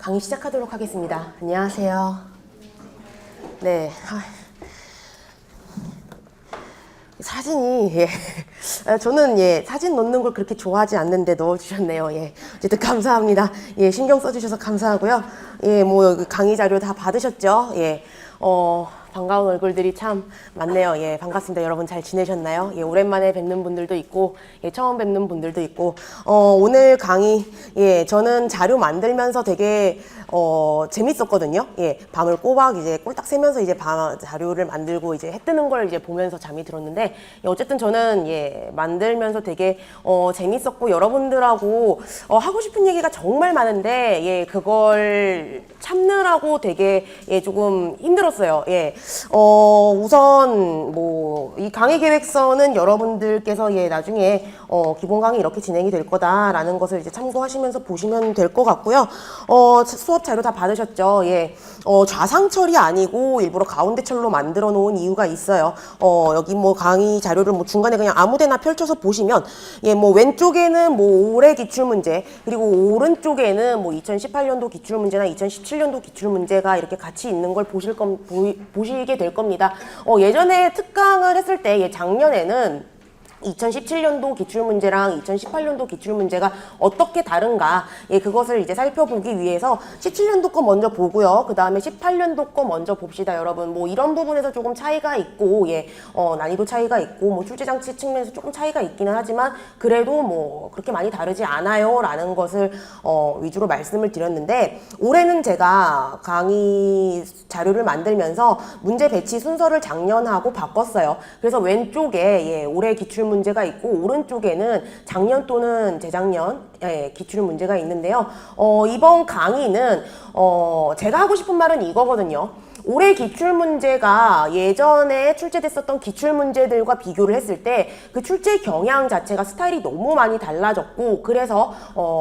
강의 시작하도록 하겠습니다. 안녕하세요. 네. 사진이, 저는, 사진 넣는 걸 그렇게 좋아하지 않는데 넣어주셨네요. 어쨌든 감사합니다. 신경 써주셔서 감사하고요. 강의 자료 다 받으셨죠? 반가운 얼굴들이 참 많네요. 반갑습니다. 여러분 잘 지내셨나요? 오랜만에 뵙는 분들도 있고, 처음 뵙는 분들도 있고, 오늘 강의, 저는 자료 만들면서 되게, 재밌었거든요. 밤을 꼬박 이제 꼴딱 새면서 이제 자료를 만들고 이제 해 뜨는 걸 이제 보면서 잠이 들었는데, 어쨌든 저는, 만들면서 되게, 재밌었고, 여러분들하고, 하고 싶은 얘기가 정말 많은데, 그걸 참느라고 되게, 조금 힘들었어요. 우선 이 강의 계획서는 여러분들께서 나중에 기본 강의 이렇게 진행이 될 거다라는 것을 이제 참고하시면서 보시면 될 것 같고요. 수업 자료 다 받으셨죠? 좌상철이 아니고 일부러 가운데 철로 만들어 놓은 이유가 있어요. 여기 강의 자료를 중간에 그냥 아무데나 펼쳐서 보시면 왼쪽에는 올해 기출 문제, 그리고 오른쪽에는 2018년도 기출 문제나 2017년도 기출 문제가 이렇게 같이 있는 걸 보시게 될 겁니다. 예전에 특강을 했을 때, 작년에는 2017년도 기출문제랑 2018년도 기출문제가 어떻게 다른가, 그것을 이제 살펴보기 위해서 17년도 거 먼저 보고요. 그 다음에 18년도 거 먼저 봅시다, 여러분. 이런 부분에서 조금 차이가 있고, 난이도 차이가 있고, 출제장치 측면에서 조금 차이가 있기는 하지만, 그래도 그렇게 많이 다르지 않아요. 라는 것을, 위주로 말씀을 드렸는데, 올해는 제가 강의 자료를 만들면서 문제 배치 순서를 작년하고 바꿨어요. 그래서 왼쪽에, 올해 기출 문제가 있고 오른쪽에는 작년 또는 재작년 기출 문제가 있는데요. 이번 강의는 제가 하고 싶은 말은 이거거든요. 올해 기출 문제가 예전에 출제됐었던 기출 문제들과 비교를 했을 때 그 출제 경향 자체가 스타일이 너무 많이 달라졌고, 그래서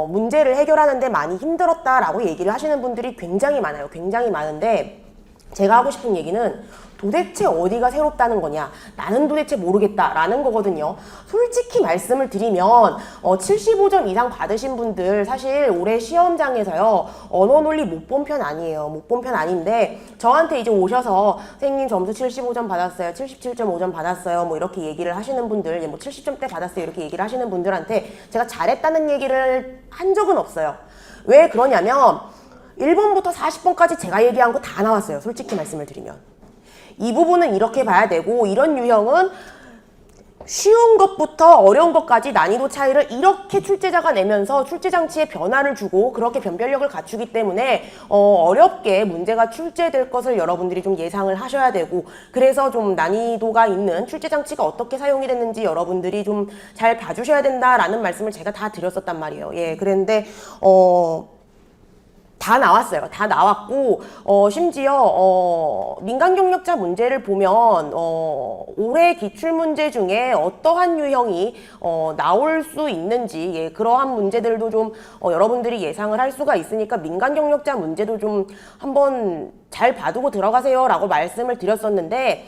문제를 해결하는데 많이 힘들었다라고 얘기를 하시는 분들이 굉장히 많아요. 굉장히 많은데, 제가 하고 싶은 얘기는 도대체 어디가 새롭다는 거냐, 나는 도대체 모르겠다라는 거거든요. 솔직히 말씀을 드리면 75점 이상 받으신 분들 사실 올해 시험장에서요 언어 논리 못 본 편 아니에요. 못 본 편 아닌데, 저한테 이제 오셔서 선생님 점수 75점 받았어요, 77.5점 받았어요, 이렇게 얘기를 하시는 분들, 70점대 받았어요 이렇게 얘기를 하시는 분들한테 제가 잘했다는 얘기를 한 적은 없어요. 왜 그러냐면 1번부터 40번까지 제가 얘기한 거 다 나왔어요. 솔직히 말씀을 드리면. 이 부분은 이렇게 봐야 되고, 이런 유형은 쉬운 것부터 어려운 것까지 난이도 차이를 이렇게 출제자가 내면서 출제 장치에 변화를 주고 그렇게 변별력을 갖추기 때문에 어렵게 문제가 출제될 것을 여러분들이 좀 예상을 하셔야 되고, 그래서 좀 난이도가 있는 출제 장치가 어떻게 사용이 됐는지 여러분들이 좀 잘 봐주셔야 된다라는 말씀을 제가 다 드렸었단 말이에요. 그런데 다 나왔어요. 다 나왔고, 심지어, 민간 경력자 문제를 보면, 올해 기출문제 중에 어떠한 유형이, 나올 수 있는지, 그러한 문제들도 좀, 여러분들이 예상을 할 수가 있으니까 민간 경력자 문제도 좀 한번 잘 봐두고 들어가세요 라고 말씀을 드렸었는데,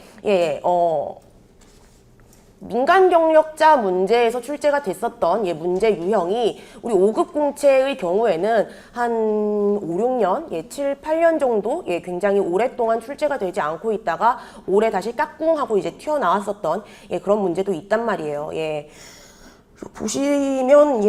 민간 경력자 문제에서 출제가 됐었던 문제 유형이 우리 5급 공채의 경우에는 한 5, 6년, 7, 8년 정도 굉장히 오랫동안 출제가 되지 않고 있다가 올해 다시 까꿍하고 이제 튀어나왔었던 그런 문제도 있단 말이에요. 보시면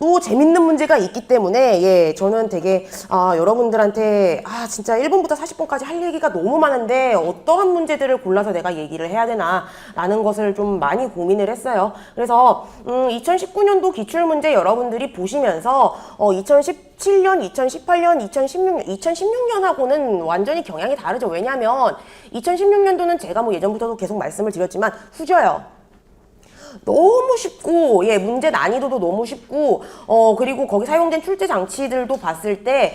또 재밌는 문제가 있기 때문에 저는 되게 여러분들한테 진짜 1번부터 40번까지 할 얘기가 너무 많은데 어떠한 문제들을 골라서 내가 얘기를 해야 되나 라는 것을 좀 많이 고민을 했어요. 그래서 2019년도 기출문제 여러분들이 보시면서 2017년, 2018년, 2016년, 2016년하고는 완전히 경향이 다르죠. 왜냐하면 2016년도는 제가 예전부터도 계속 말씀을 드렸지만 후져요. 너무 쉽고, 문제 난이도도 너무 쉽고, 그리고 거기 사용된 출제 장치들도 봤을 때,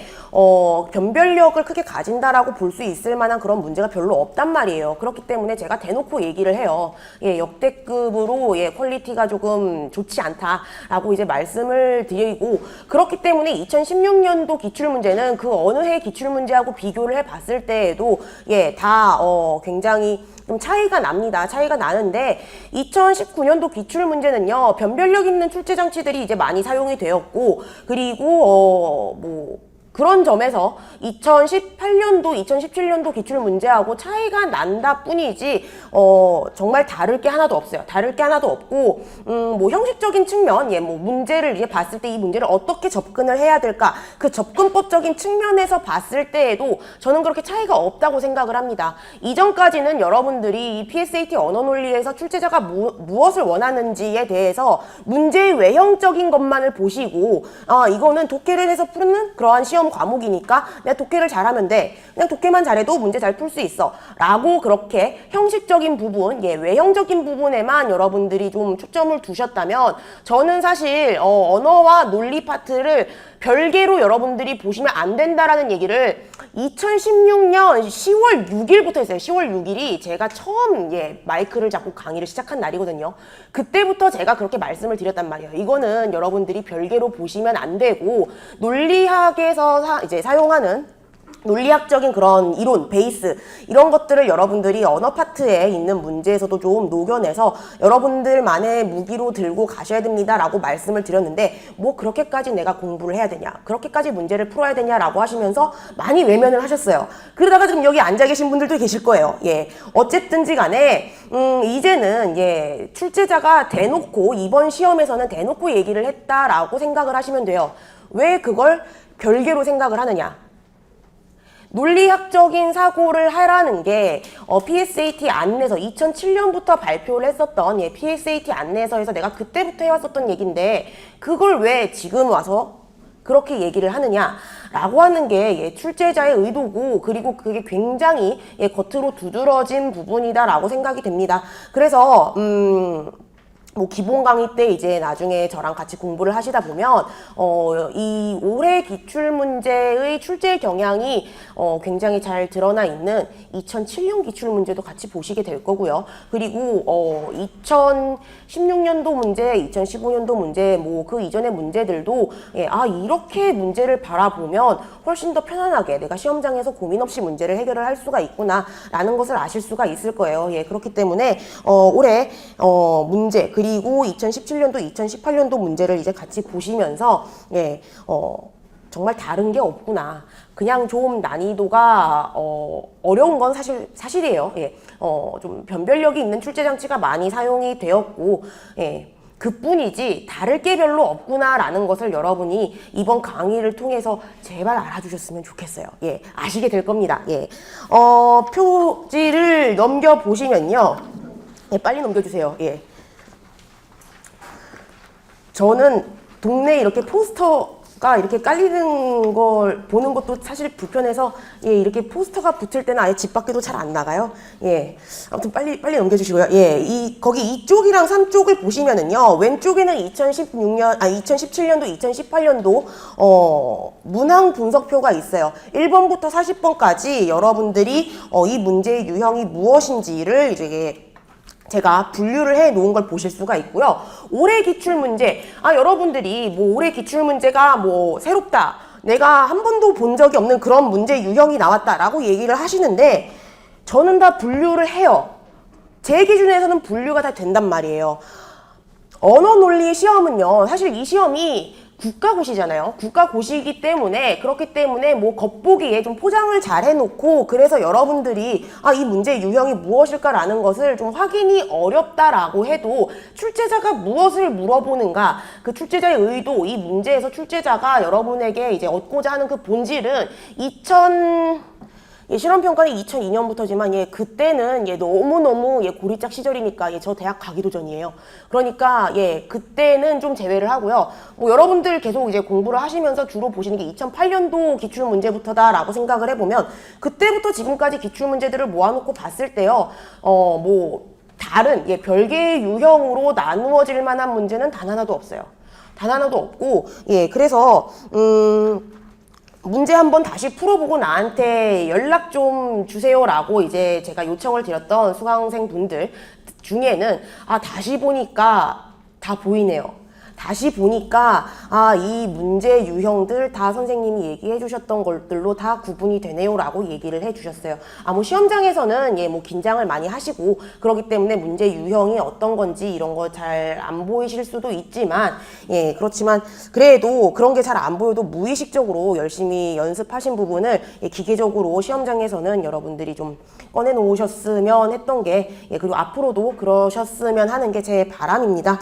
변별력을 크게 가진다라고 볼 수 있을 만한 그런 문제가 별로 없단 말이에요. 그렇기 때문에 제가 대놓고 얘기를 해요. 역대급으로, 퀄리티가 조금 좋지 않다라고 이제 말씀을 드리고, 그렇기 때문에 2016년도 기출문제는 그 어느 해 기출문제하고 비교를 해 봤을 때에도, 다, 굉장히 좀 차이가 납니다. 차이가 나는데 2019년도 기출문제는요. 변별력 있는 출제 장치들이 이제 많이 사용이 되었고, 그리고 그런 점에서 2018년도, 2017년도 기출문제하고 차이가 난다 뿐이지 정말 다를 게 하나도 없어요. 다를 게 하나도 없고 뭐 형식적인 측면, 뭐 문제를 이제 봤을 때 이 문제를 어떻게 접근을 해야 될까, 그 접근법적인 측면에서 봤을 때에도 저는 그렇게 차이가 없다고 생각을 합니다. 이전까지는 여러분들이 이 PSAT 언어논리에서 출제자가 무엇을 원하는지에 대해서 문제의 외형적인 것만을 보시고 이거는 독해를 해서 푸는 그러한 시험 과목이니까 내가 독해를 잘하면 돼, 그냥 독해만 잘해도 문제 잘 풀 수 있어 라고 그렇게 형식적인 부분, 외형적인 부분에만 여러분들이 좀 초점을 두셨다면, 저는 사실 언어와 논리 파트를 별개로 여러분들이 보시면 안 된다라는 얘기를 2016년 10월 6일부터 했어요. 10월 6일이 제가 처음 마이크를 잡고 강의를 시작한 날이거든요. 그때부터 제가 그렇게 말씀을 드렸단 말이에요. 이거는 여러분들이 별개로 보시면 안 되고, 논리학에서 이제 사용하는 논리학적인 그런 이론, 베이스, 이런 것들을 여러분들이 언어 파트에 있는 문제에서도 좀 녹여내서 여러분들만의 무기로 들고 가셔야 됩니다 라고 말씀을 드렸는데, 뭐 그렇게까지 내가 공부를 해야 되냐, 그렇게까지 문제를 풀어야 되냐 라고 하시면서 많이 외면을 하셨어요. 그러다가 지금 여기 앉아 계신 분들도 계실 거예요. 어쨌든지 간에 이제는 출제자가 대놓고, 이번 시험에서는 대놓고 얘기를 했다라고 생각을 하시면 돼요. 왜 그걸 별개로 생각을 하느냐? 논리학적인 사고를 하라는 게 PSAT 안내서, 2007년부터 발표를 했었던 PSAT 안내서에서 내가 그때부터 해왔었던 얘기인데, 그걸 왜 지금 와서 그렇게 얘기를 하느냐 라고 하는 게 출제자의 의도고, 그리고 그게 굉장히 겉으로 두드러진 부분이다 라고 생각이 됩니다. 그래서 뭐 기본 강의 때 이제 나중에 저랑 같이 공부를 하시다 보면 이 올해 기출문제의 출제 경향이 굉장히 잘 드러나 있는 2007년 기출문제도 같이 보시게 될 거고요. 그리고 2016년도 문제, 2015년도 문제, 뭐 그 이전의 문제들도 이렇게 문제를 바라보면 훨씬 더 편안하게 내가 시험장에서 고민 없이 문제를 해결을 할 수가 있구나 라는 것을 아실 수가 있을 거예요. 그렇기 때문에 올해 문제, 그리고 2017년도, 2018년도 문제를 이제 같이 보시면서 정말 다른 게 없구나. 그냥 좀 난이도가 어려운 건 사실이에요. 좀 변별력이 있는 출제 장치가 많이 사용이 되었고, 그뿐이지 다를 게 별로 없구나라는 것을 여러분이 이번 강의를 통해서 제발 알아주셨으면 좋겠어요. 아시게 될 겁니다. 표지를 넘겨보시면요. 빨리 넘겨주세요. 저는 동네에 이렇게 포스터가 이렇게 깔리는 걸 보는 것도 사실 불편해서 이렇게 포스터가 붙을 때는 아예 집 밖에도 잘 안 나가요. 아무튼 빨리 넘겨주시고요. 거기 이쪽이랑 3쪽을 보시면은요, 왼쪽에는 2017년도, 2018년도 문항 분석표가 있어요. 1번부터 40번까지 여러분들이 이 문제의 유형이 무엇인지를 이제 제가 분류를 해 놓은 걸 보실 수가 있고요. 올해 기출문제, 여러분들이 뭐 올해 기출문제가 뭐 새롭다, 내가 한 번도 본 적이 없는 그런 문제 유형이 나왔다라고 얘기를 하시는데, 저는 다 분류를 해요. 제 기준에서는 분류가 다 된단 말이에요. 언어논리 시험은요, 사실 이 시험이 국가고시잖아요. 국가고시이기 때문에, 그렇기 때문에 뭐 겉보기에 좀 포장을 잘 해놓고, 그래서 여러분들이 이 문제의 유형이 무엇일까라는 것을 좀 확인이 어렵다라고 해도, 출제자가 무엇을 물어보는가, 그 출제자의 의도, 이 문제에서 출제자가 여러분에게 이제 얻고자 하는 그 본질은 실험평가는 2002년부터지만 그때는 너무너무 고리짝 시절이니까 저 대학 가기도 전이에요. 그러니까 그때는 좀 제외를 하고요. 뭐 여러분들 계속 이제 공부를 하시면서 주로 보시는 게 2008년도 기출문제부터다라고 생각을 해보면, 그때부터 지금까지 기출문제들을 모아놓고 봤을 때요, 뭐 다른 별개의 유형으로 나누어질 만한 문제는 단 하나도 없어요. 단 하나도 없고, 그래서 문제 한번 다시 풀어보고 나한테 연락 좀 주세요라고 이제 제가 요청을 드렸던 수강생 분들 중에는 다시 보니까 다 보이네요. 다시 보니까 이 문제 유형들 다 선생님이 얘기해 주셨던 것들로 다 구분이 되네요 라고 얘기를 해 주셨어요. 뭐 시험장에서는 뭐 긴장을 많이 하시고 그렇기 때문에 문제 유형이 어떤 건지 이런 거 잘 안 보이실 수도 있지만 그렇지만 그래도 그런 게 잘 안 보여도 무의식적으로 열심히 연습하신 부분을 기계적으로 시험장에서는 여러분들이 좀 꺼내 놓으셨으면 했던 게 그리고 앞으로도 그러셨으면 하는 게 제 바람입니다.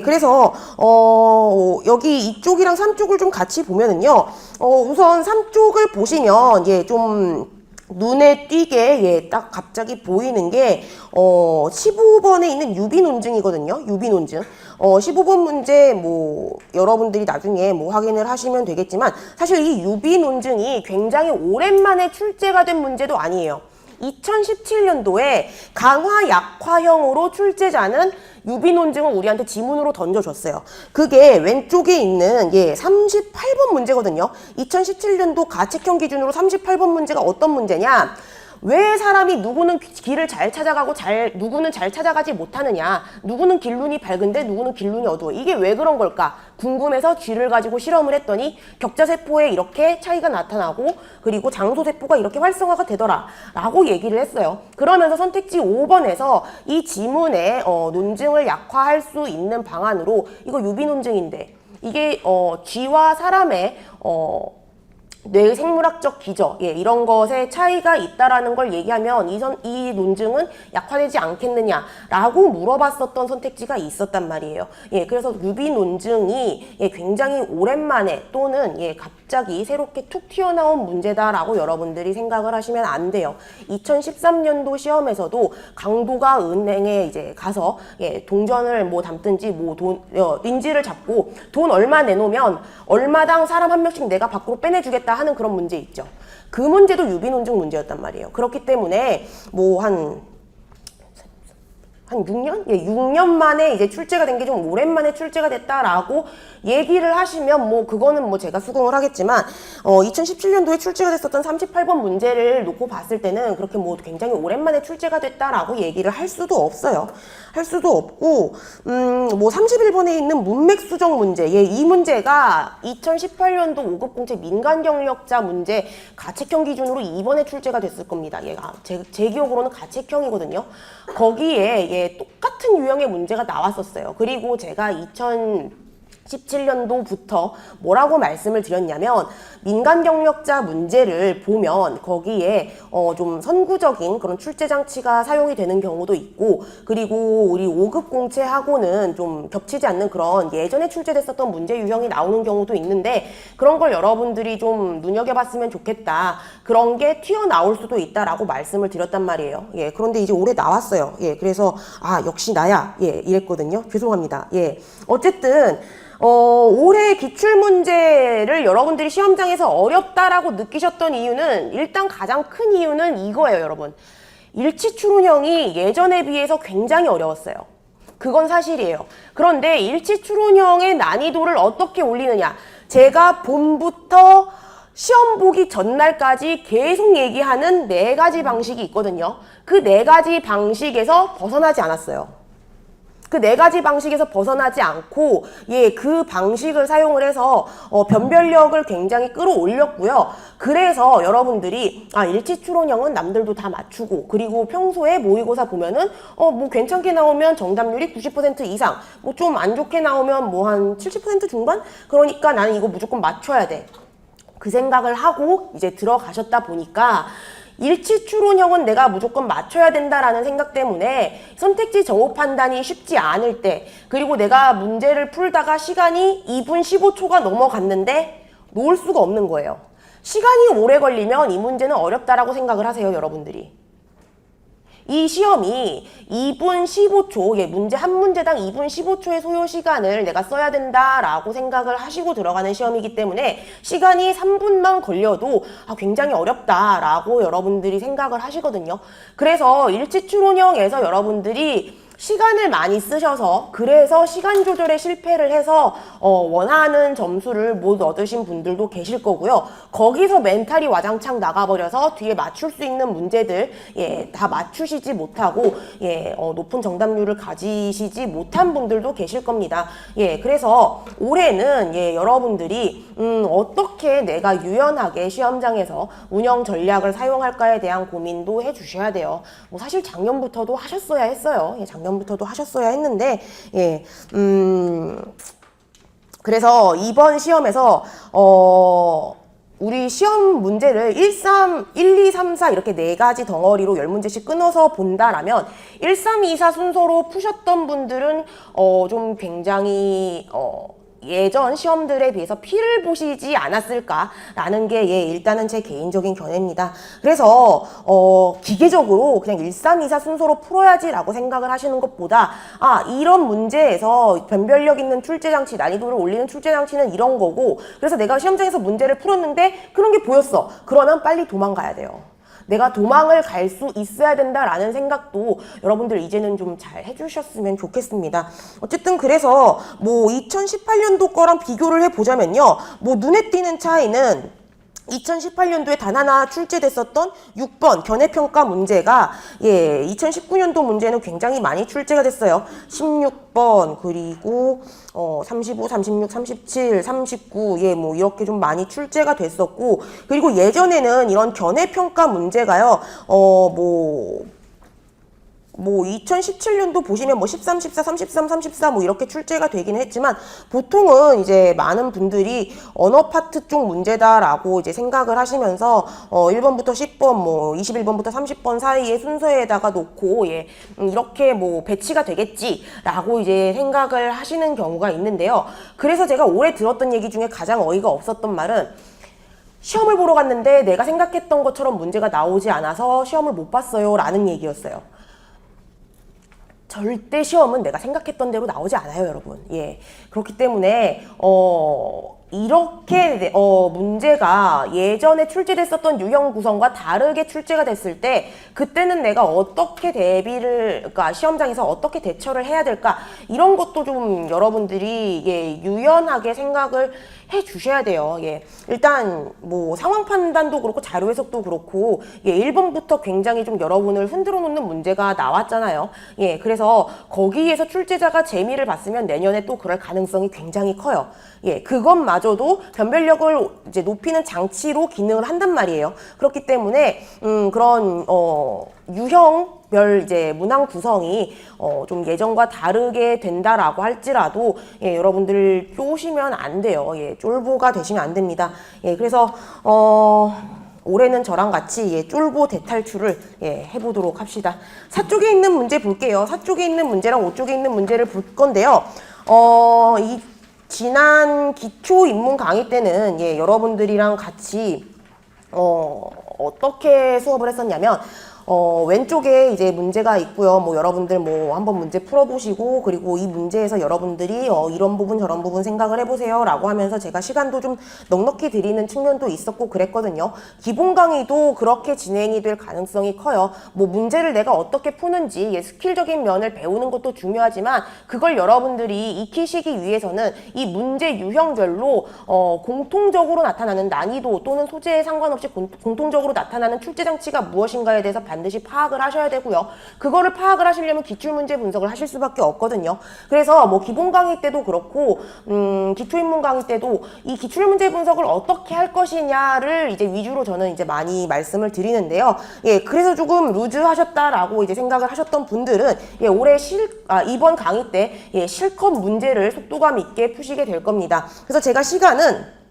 그래서 여기 이쪽이랑 3쪽을 좀 같이 보면은요. 우선 3쪽을 보시면 좀 눈에 띄게 딱 갑자기 보이는 게 15번에 있는 유비논증이거든요. 유비논증. 15번 문제 뭐 여러분들이 나중에 뭐 확인을 하시면 되겠지만 사실 이 유비논증이 굉장히 오랜만에 출제가 된 문제도 아니에요. 2017년도에 강화 약화형으로 출제자는 유비논증을 우리한테 지문으로 던져줬어요. 그게 왼쪽에 있는 38번 문제거든요. 2017년도 가책형 기준으로 38번 문제가 어떤 문제냐? 왜 사람이 누구는 길을 잘 찾아가고 누구는 잘 찾아가지 못하느냐, 누구는 길눈이 밝은데 누구는 길눈이 어두워, 이게 왜 그런 걸까 궁금해서 쥐를 가지고 실험을 했더니 격자세포에 이렇게 차이가 나타나고 그리고 장소세포가 이렇게 활성화가 되더라 라고 얘기를 했어요. 그러면서 선택지 5번에서 이 지문의 논증을 약화할 수 있는 방안으로 이거 유비논증인데 이게 쥐와 사람의 뇌의 생물학적 기저 이런 것에 차이가 있다라는 걸 얘기하면 이 논증은 약화되지 않겠느냐라고 물어봤었던 선택지가 있었단 말이에요. 그래서 유비 논증이 굉장히 오랜만에 또는 갑자기 새롭게 툭 튀어나온 문제다라고 여러분들이 생각을 하시면 안 돼요. 2013년도 시험에서도 강도가 은행에 이제 가서 동전을 뭐 담든지 뭐 인지를 잡고 돈 얼마 내놓으면 얼마당 사람 한 명씩 내가 밖으로 빼내주겠다 하는 그런 문제 있죠. 그 문제도 유비논증 문제였단 말이에요. 그렇기 때문에 뭐 한 6년? 6년 만에 이제 출제가 된 게 좀 오랜만에 출제가 됐다라고 얘기를 하시면 뭐 그거는 뭐 제가 수긍을 하겠지만 2017년도에 출제가 됐었던 38번 문제를 놓고 봤을 때는 그렇게 뭐 굉장히 오랜만에 출제가 됐다라고 얘기를 할 수도 없어요. 할 수도 없고 뭐 31번에 있는 문맥수정 문제 이 문제가 2018년도 5급 공채 민간경력자 문제 가책형 기준으로 2번에 출제가 됐을 겁니다. 얘가 제 기억으로는 가책형이거든요. 거기에 똑같은 유형의 문제가 나왔었어요. 그리고 제가 2017년도부터 뭐라고 말씀을 드렸냐면 민간 경력자 문제를 보면 거기에 좀 선구적인 그런 출제 장치가 사용이 되는 경우도 있고 그리고 우리 5급 공채하고는 좀 겹치지 않는 그런 예전에 출제됐었던 문제 유형이 나오는 경우도 있는데 그런 걸 여러분들이 좀 눈여겨봤으면 좋겠다. 그런 게 튀어나올 수도 있다라고 말씀을 드렸단 말이에요. 그런데 이제 올해 나왔어요. 그래서 역시 나야 이랬거든요. 죄송합니다. 어쨌든 올해 기출문제를 여러분들이 시험장에서 어렵다라고 느끼셨던 이유는 일단 가장 큰 이유는 이거예요, 여러분. 일치추론형이 예전에 비해서 굉장히 어려웠어요. 그건 사실이에요. 그런데 일치추론형의 난이도를 어떻게 올리느냐. 제가 봄부터 시험 보기 전날까지 계속 얘기하는 4가지 방식이 있거든요. 그 4가지 방식에서 벗어나지 않았어요. 그 4가지 방식에서 벗어나지 않고 그 방식을 사용을 해서 변별력을 굉장히 끌어올렸고요. 그래서 여러분들이 일치추론형은 남들도 다 맞추고 그리고 평소에 모의고사 보면은 뭐 괜찮게 나오면 정답률이 90% 이상 뭐 좀 안 좋게 나오면 뭐 한 70% 중반? 그러니까 나는 이거 무조건 맞춰야 돼. 그 생각을 하고 이제 들어가셨다 보니까 일치추론형은 내가 무조건 맞춰야 된다라는 생각 때문에 선택지 정오 판단이 쉽지 않을 때 그리고 내가 문제를 풀다가 시간이 2분 15초가 넘어갔는데 놓을 수가 없는 거예요. 시간이 오래 걸리면 이 문제는 어렵다라고 생각을 하세요, 여러분들이. 이 시험이 2분 15초, 문제 한 문제당 2분 15초의 소요 시간을 내가 써야 된다라고 생각을 하시고 들어가는 시험이기 때문에 시간이 3분만 걸려도 굉장히 어렵다라고 여러분들이 생각을 하시거든요. 그래서 일치추론형에서 여러분들이 시간을 많이 쓰셔서 그래서 시간 조절에 실패를 해서 원하는 점수를 못 얻으신 분들도 계실 거고요. 거기서 멘탈이 와장창 나가버려서 뒤에 맞출 수 있는 문제들 다 맞추시지 못하고 높은 정답률을 가지시지 못한 분들도 계실 겁니다. 그래서 올해는 여러분들이 어떻게 내가 유연하게 시험장에서 운영 전략을 사용할까에 대한 고민도 해주셔야 돼요. 뭐 사실 작년부터도 하셨어야 했어요. 작년부터도 하셨어야 했는데 그래서 이번 시험에서 우리 시험 문제를 1, 2, 3, 4 이렇게 4가지 덩어리로 10문제씩 끊어서 본다라면 1, 3, 2, 4 순서로 푸셨던 분들은 좀 굉장히 예전 시험들에 비해서 피를 보시지 않았을까라는 게 일단은 제 개인적인 견해입니다. 그래서 기계적으로 그냥 1, 3, 2, 4 순서로 풀어야지라고 생각을 하시는 것보다 이런 문제에서 변별력 있는 출제장치, 난이도를 올리는 출제장치는 이런 거고 그래서 내가 시험장에서 문제를 풀었는데 그런 게 보였어. 그러면 빨리 도망가야 돼요. 내가 도망을 갈 수 있어야 된다라는 생각도 여러분들 이제는 좀 잘 해주셨으면 좋겠습니다. 어쨌든 그래서 뭐 2018년도 거랑 비교를 해보자면요. 뭐 눈에 띄는 차이는 2018년도에 단 하나 출제됐었던 6번 견해평가 문제가 2019년도 문제는 굉장히 많이 출제가 됐어요. 16번 그리고 35, 36, 37, 39 뭐 이렇게 좀 많이 출제가 됐었고 그리고 예전에는 이런 견해평가 문제가요. 뭐 2017년도 보시면 뭐 13, 14, 33, 34 뭐 이렇게 출제가 되긴 했지만 보통은 이제 많은 분들이 언어 파트 쪽 문제다라고 이제 생각을 하시면서 1번부터 10번 뭐 21번부터 30번 사이의 순서에다가 놓고 이렇게 뭐 배치가 되겠지라고 이제 생각을 하시는 경우가 있는데요. 그래서 제가 올해 들었던 얘기 중에 가장 어이가 없었던 말은 시험을 보러 갔는데 내가 생각했던 것처럼 문제가 나오지 않아서 시험을 못 봤어요 라는 얘기였어요. 절대 시험은 내가 생각했던 대로 나오지 않아요, 여러분. 그렇기 때문에 이렇게 문제가 예전에 출제됐었던 유형 구성과 다르게 출제가 됐을 때 그때는 내가 어떻게 그러니까 시험장에서 어떻게 대처를 해야 될까 이런 것도 좀 여러분들이 유연하게 생각을 해 주셔야 돼요. 일단 뭐 상황 판단도 그렇고 자료 해석도 그렇고 1번부터 굉장히 좀 여러분을 흔들어 놓는 문제가 나왔잖아요. 그래서 거기에서 출제자가 재미를 봤으면 내년에 또 그럴 가능성이 굉장히 커요. 그것마저도 변별력을 이제 높이는 장치로 기능을 한단 말이에요. 그렇기 때문에 그런 유형별 이제 문항 구성이 좀 예전과 다르게 된다라고 할지라도 여러분들 쪼시면 안 돼요. 쫄보가 되시면 안 됩니다. 그래서 올해는 저랑 같이 쫄보 대탈출을 해보도록 합시다. 4쪽에 있는 문제 볼게요. 4쪽에 있는 문제랑 5쪽에 있는 문제를 볼 건데요. 지난 기초 입문 강의 때는 여러분들이랑 같이 어떻게 수업을 했었냐면 왼쪽에 이제 문제가 있고요. 뭐 여러분들 뭐 한번 문제 풀어보시고 그리고 이 문제에서 여러분들이 이런 부분 저런 부분 생각을 해보세요 라고 하면서 제가 시간도 좀 넉넉히 드리는 측면도 있었고 그랬거든요. 기본 강의도 그렇게 진행이 될 가능성이 커요. 뭐 문제를 내가 어떻게 푸는지 스킬적인 면을 배우는 것도 중요하지만 그걸 여러분들이 익히시기 위해서는 이 문제 유형별로 공통적으로 나타나는 난이도 또는 소재에 상관없이 공통적으로 나타나는 출제 장치가 무엇인가에 대해서 반드시 파악을 하셔야 되고요. 그거를 파악을 하시려면 기출문제 분석을 하실 수밖에 없거든요. 그래서 뭐 기본 강의 때도 그렇고 기초입문 강의 때도 이 기출문제 분석을 어떻게 할 것이냐를 이제 위주로 저는 이제 많이 말씀을 드리는데요. 그래서 조금 루즈하셨다라고 이제 생각을 하셨던 분들은 올해 이번 강의 때 실컷 문제를 속도감 있게 푸시게 될 겁니다. 그래서 제가 시간은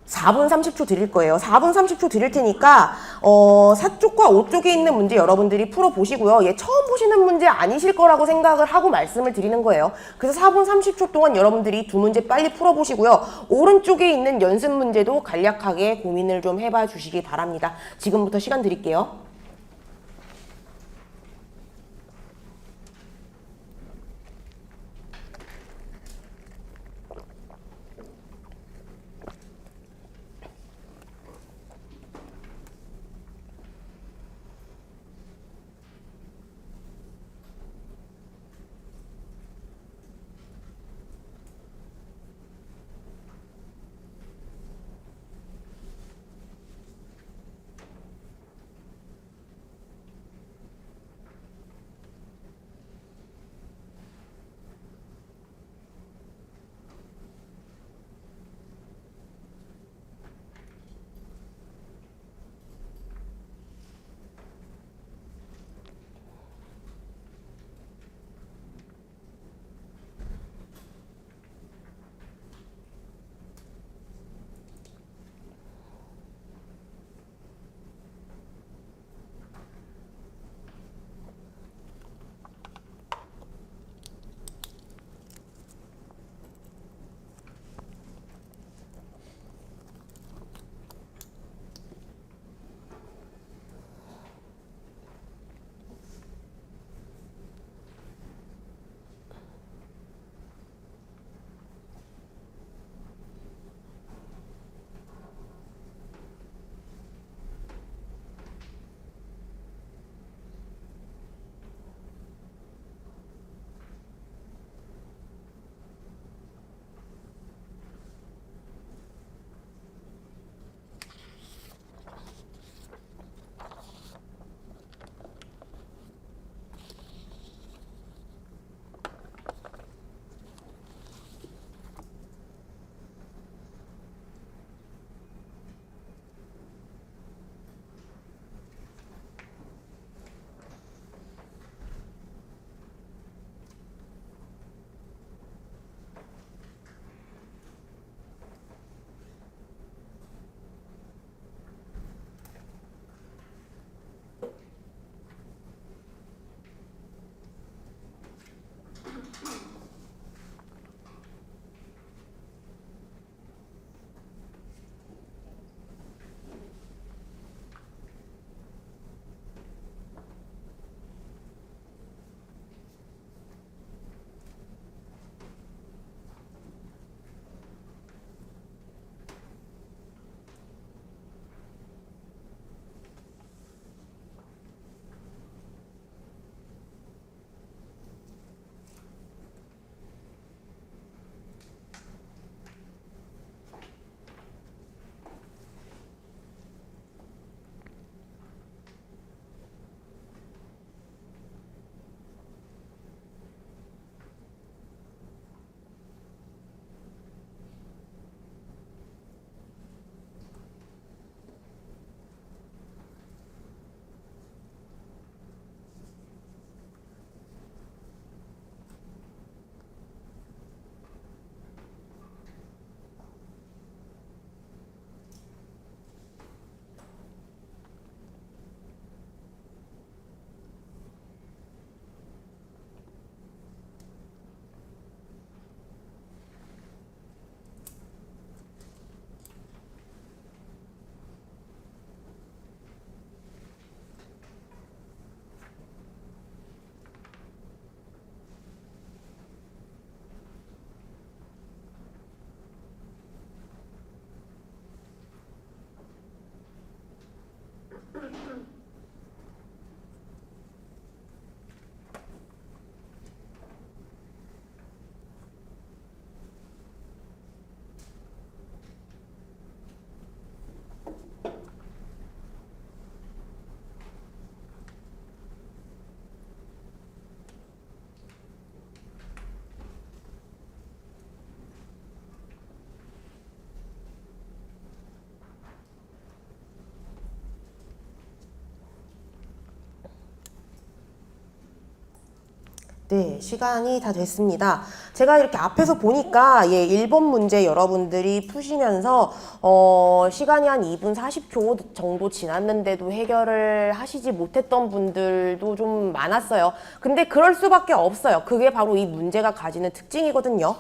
4분 30초 드릴 거예요. 4분 30초 드릴 테니까 4쪽과 5쪽에 있는 문제 여러분들이 풀어보시고요. 처음 보시는 문제 아니실 거라고 생각을 하고 말씀을 드리는 거예요. 그래서 4분 30초 동안 여러분들이 두 문제 빨리 풀어보시고요. 오른쪽에 있는 연습 문제도 간략하게 고민을 좀 해봐 주시기 바랍니다. 지금부터 시간 드릴게요. 네, 시간이 다 됐습니다. 제가 이렇게 앞에서 보니까 1번 문제 여러분들이 푸시면서 시간이 한 2분 40초 정도 지났는데도 해결을 하시지 못했던 분들도 좀 많았어요. 근데 그럴 수밖에 없어요. 그게 바로 이 문제가 가지는 특징이거든요.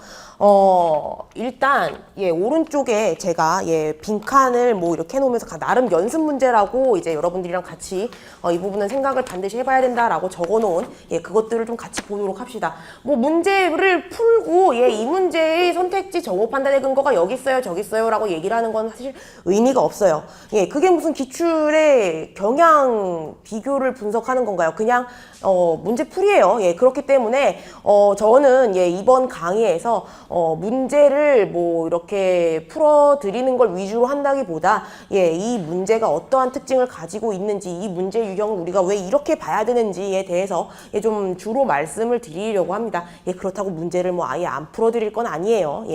일단 오른쪽에 제가 빈칸을 뭐 이렇게 해놓으면서 나름 연습 문제라고 이제 여러분들이랑 같이 이 부분은 생각을 반드시 해봐야 된다라고 적어놓은 그것들을 좀 같이 보도록 합시다. 뭐 문제를 풀고 이 문제의 선택지 정보 판단의 근거가 여기 있어요 저기 있어요 라고 얘기를 하는 건 사실 의미가 없어요. 그게 무슨 기출의 경향 비교를 분석하는 건가요? 그냥 문제 풀이에요. 그렇기 때문에 저는 이번 강의에서 문제를 뭐 이렇게 풀어드리는 걸 위주로 한다기보다 이 문제가 어떠한 특징을 가지고 있는지, 이 문제 유형을 우리가 왜 이렇게 봐야 되는지에 대해서 좀 주로 말씀을 드리려고 합니다. 그렇다고 문제를 뭐 아예 안 풀어드릴 건 아니에요.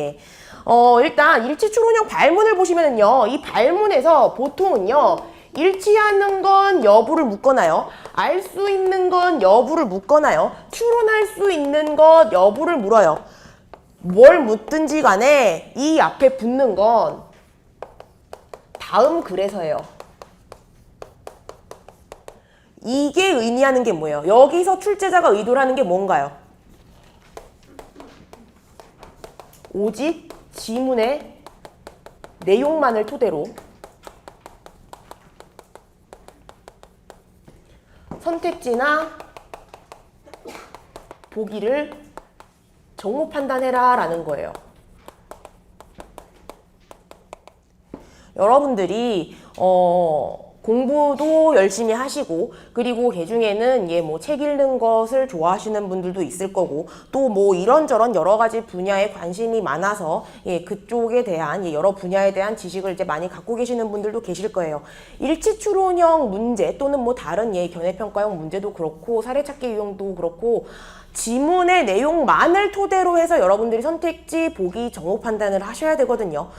일단 일치추론형 발문을 보시면은요, 이 발문에서 보통은요, 일치하는 건 여부를 묻거나요, 알 수 있는 건 여부를 묻거나요, 추론할 수 있는 것 여부를 물어요. 뭘 묻든지 간에 이 앞에 붙는 건 다음 글에서예요. 이게 의미하는 게 뭐예요? 여기서 출제자가 의도를 하는 게 뭔가요? 오직 지문의 내용만을 토대로 선택지나 보기를 정보 판단해라 라는 거예요. 여러분들이 공부도 열심히 하시고, 그리고 그중에는 뭐 책 읽는 것을 좋아하시는 분들도 있을 거고, 또 뭐 이런저런 여러 가지 분야에 관심이 많아서 그쪽에 대한 여러 분야에 대한 지식을 이제 많이 갖고 계시는 분들도 계실 거예요. 일치추론형 문제 또는 뭐 다른 견해평가형 문제도 그렇고 사례찾기 유형도 그렇고 지문의 내용만을 토대로 해서 여러분들이 선택지, 보기, 정보 판단을 하셔야 되거든요.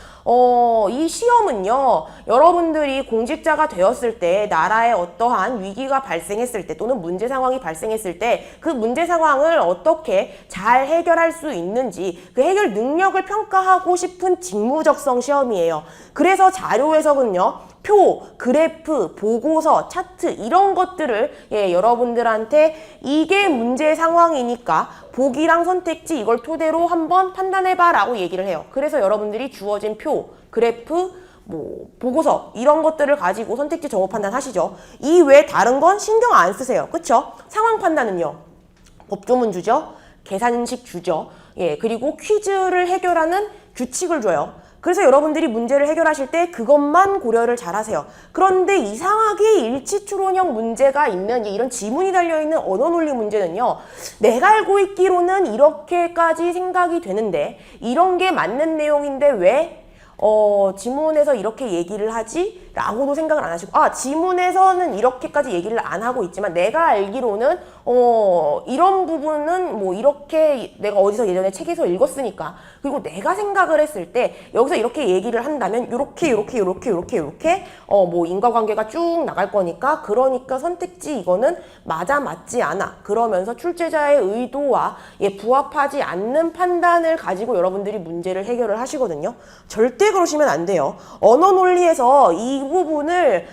이 시험은요, 여러분들이 공직자가 되었을 때, 나라에 어떠한 위기가 발생했을 때, 또는 문제 상황이 발생했을 때, 그 문제 상황을 어떻게 잘 해결할 수 있는지, 그 해결 능력을 평가하고 싶은 직무적성 시험이에요. 그래서 자료 해석은요, 표, 그래프, 보고서, 차트 이런 것들을 여러분들한테 이게 문제 상황이니까 보기랑 선택지 이걸 토대로 한번 판단해봐 라고 얘기를 해요. 그래서 여러분들이 주어진 표, 그래프, 뭐 보고서 이런 것들을 가지고 선택지 정보 판단 하시죠. 이 외에 다른 건 신경 안 쓰세요. 그쵸? 상황 판단은요, 법조문 주죠, 계산식 주죠, 그리고 퀴즈를 해결하는 규칙을 줘요. 그래서 여러분들이 문제를 해결하실 때 그것만 고려를 잘 하세요. 그런데 이상하게 일치추론형 문제가 있는 이런 지문이 달려있는 언어논리 문제는요, 내가 알고 있기로는 이렇게까지 생각이 되는데 이런 게 맞는 내용인데 왜 지문에서 이렇게 얘기를 하지? 라고도 생각을 안 하시고, 지문에서는 이렇게까지 얘기를 안 하고 있지만 내가 알기로는 이런 부분은 뭐 이렇게 내가 어디서 예전에 책에서 읽었으니까, 그리고 내가 생각을 했을 때 여기서 이렇게 얘기를 한다면 요렇게 뭐 인과관계가 쭉 나갈 거니까, 그러니까 선택지 이거는 맞지 않아. 그러면서 출제자의 의도와 부합하지 않는 판단을 가지고 여러분들이 문제를 해결을 하시거든요. 절대 그러시면 안 돼요. 언어 논리에서 이 부분을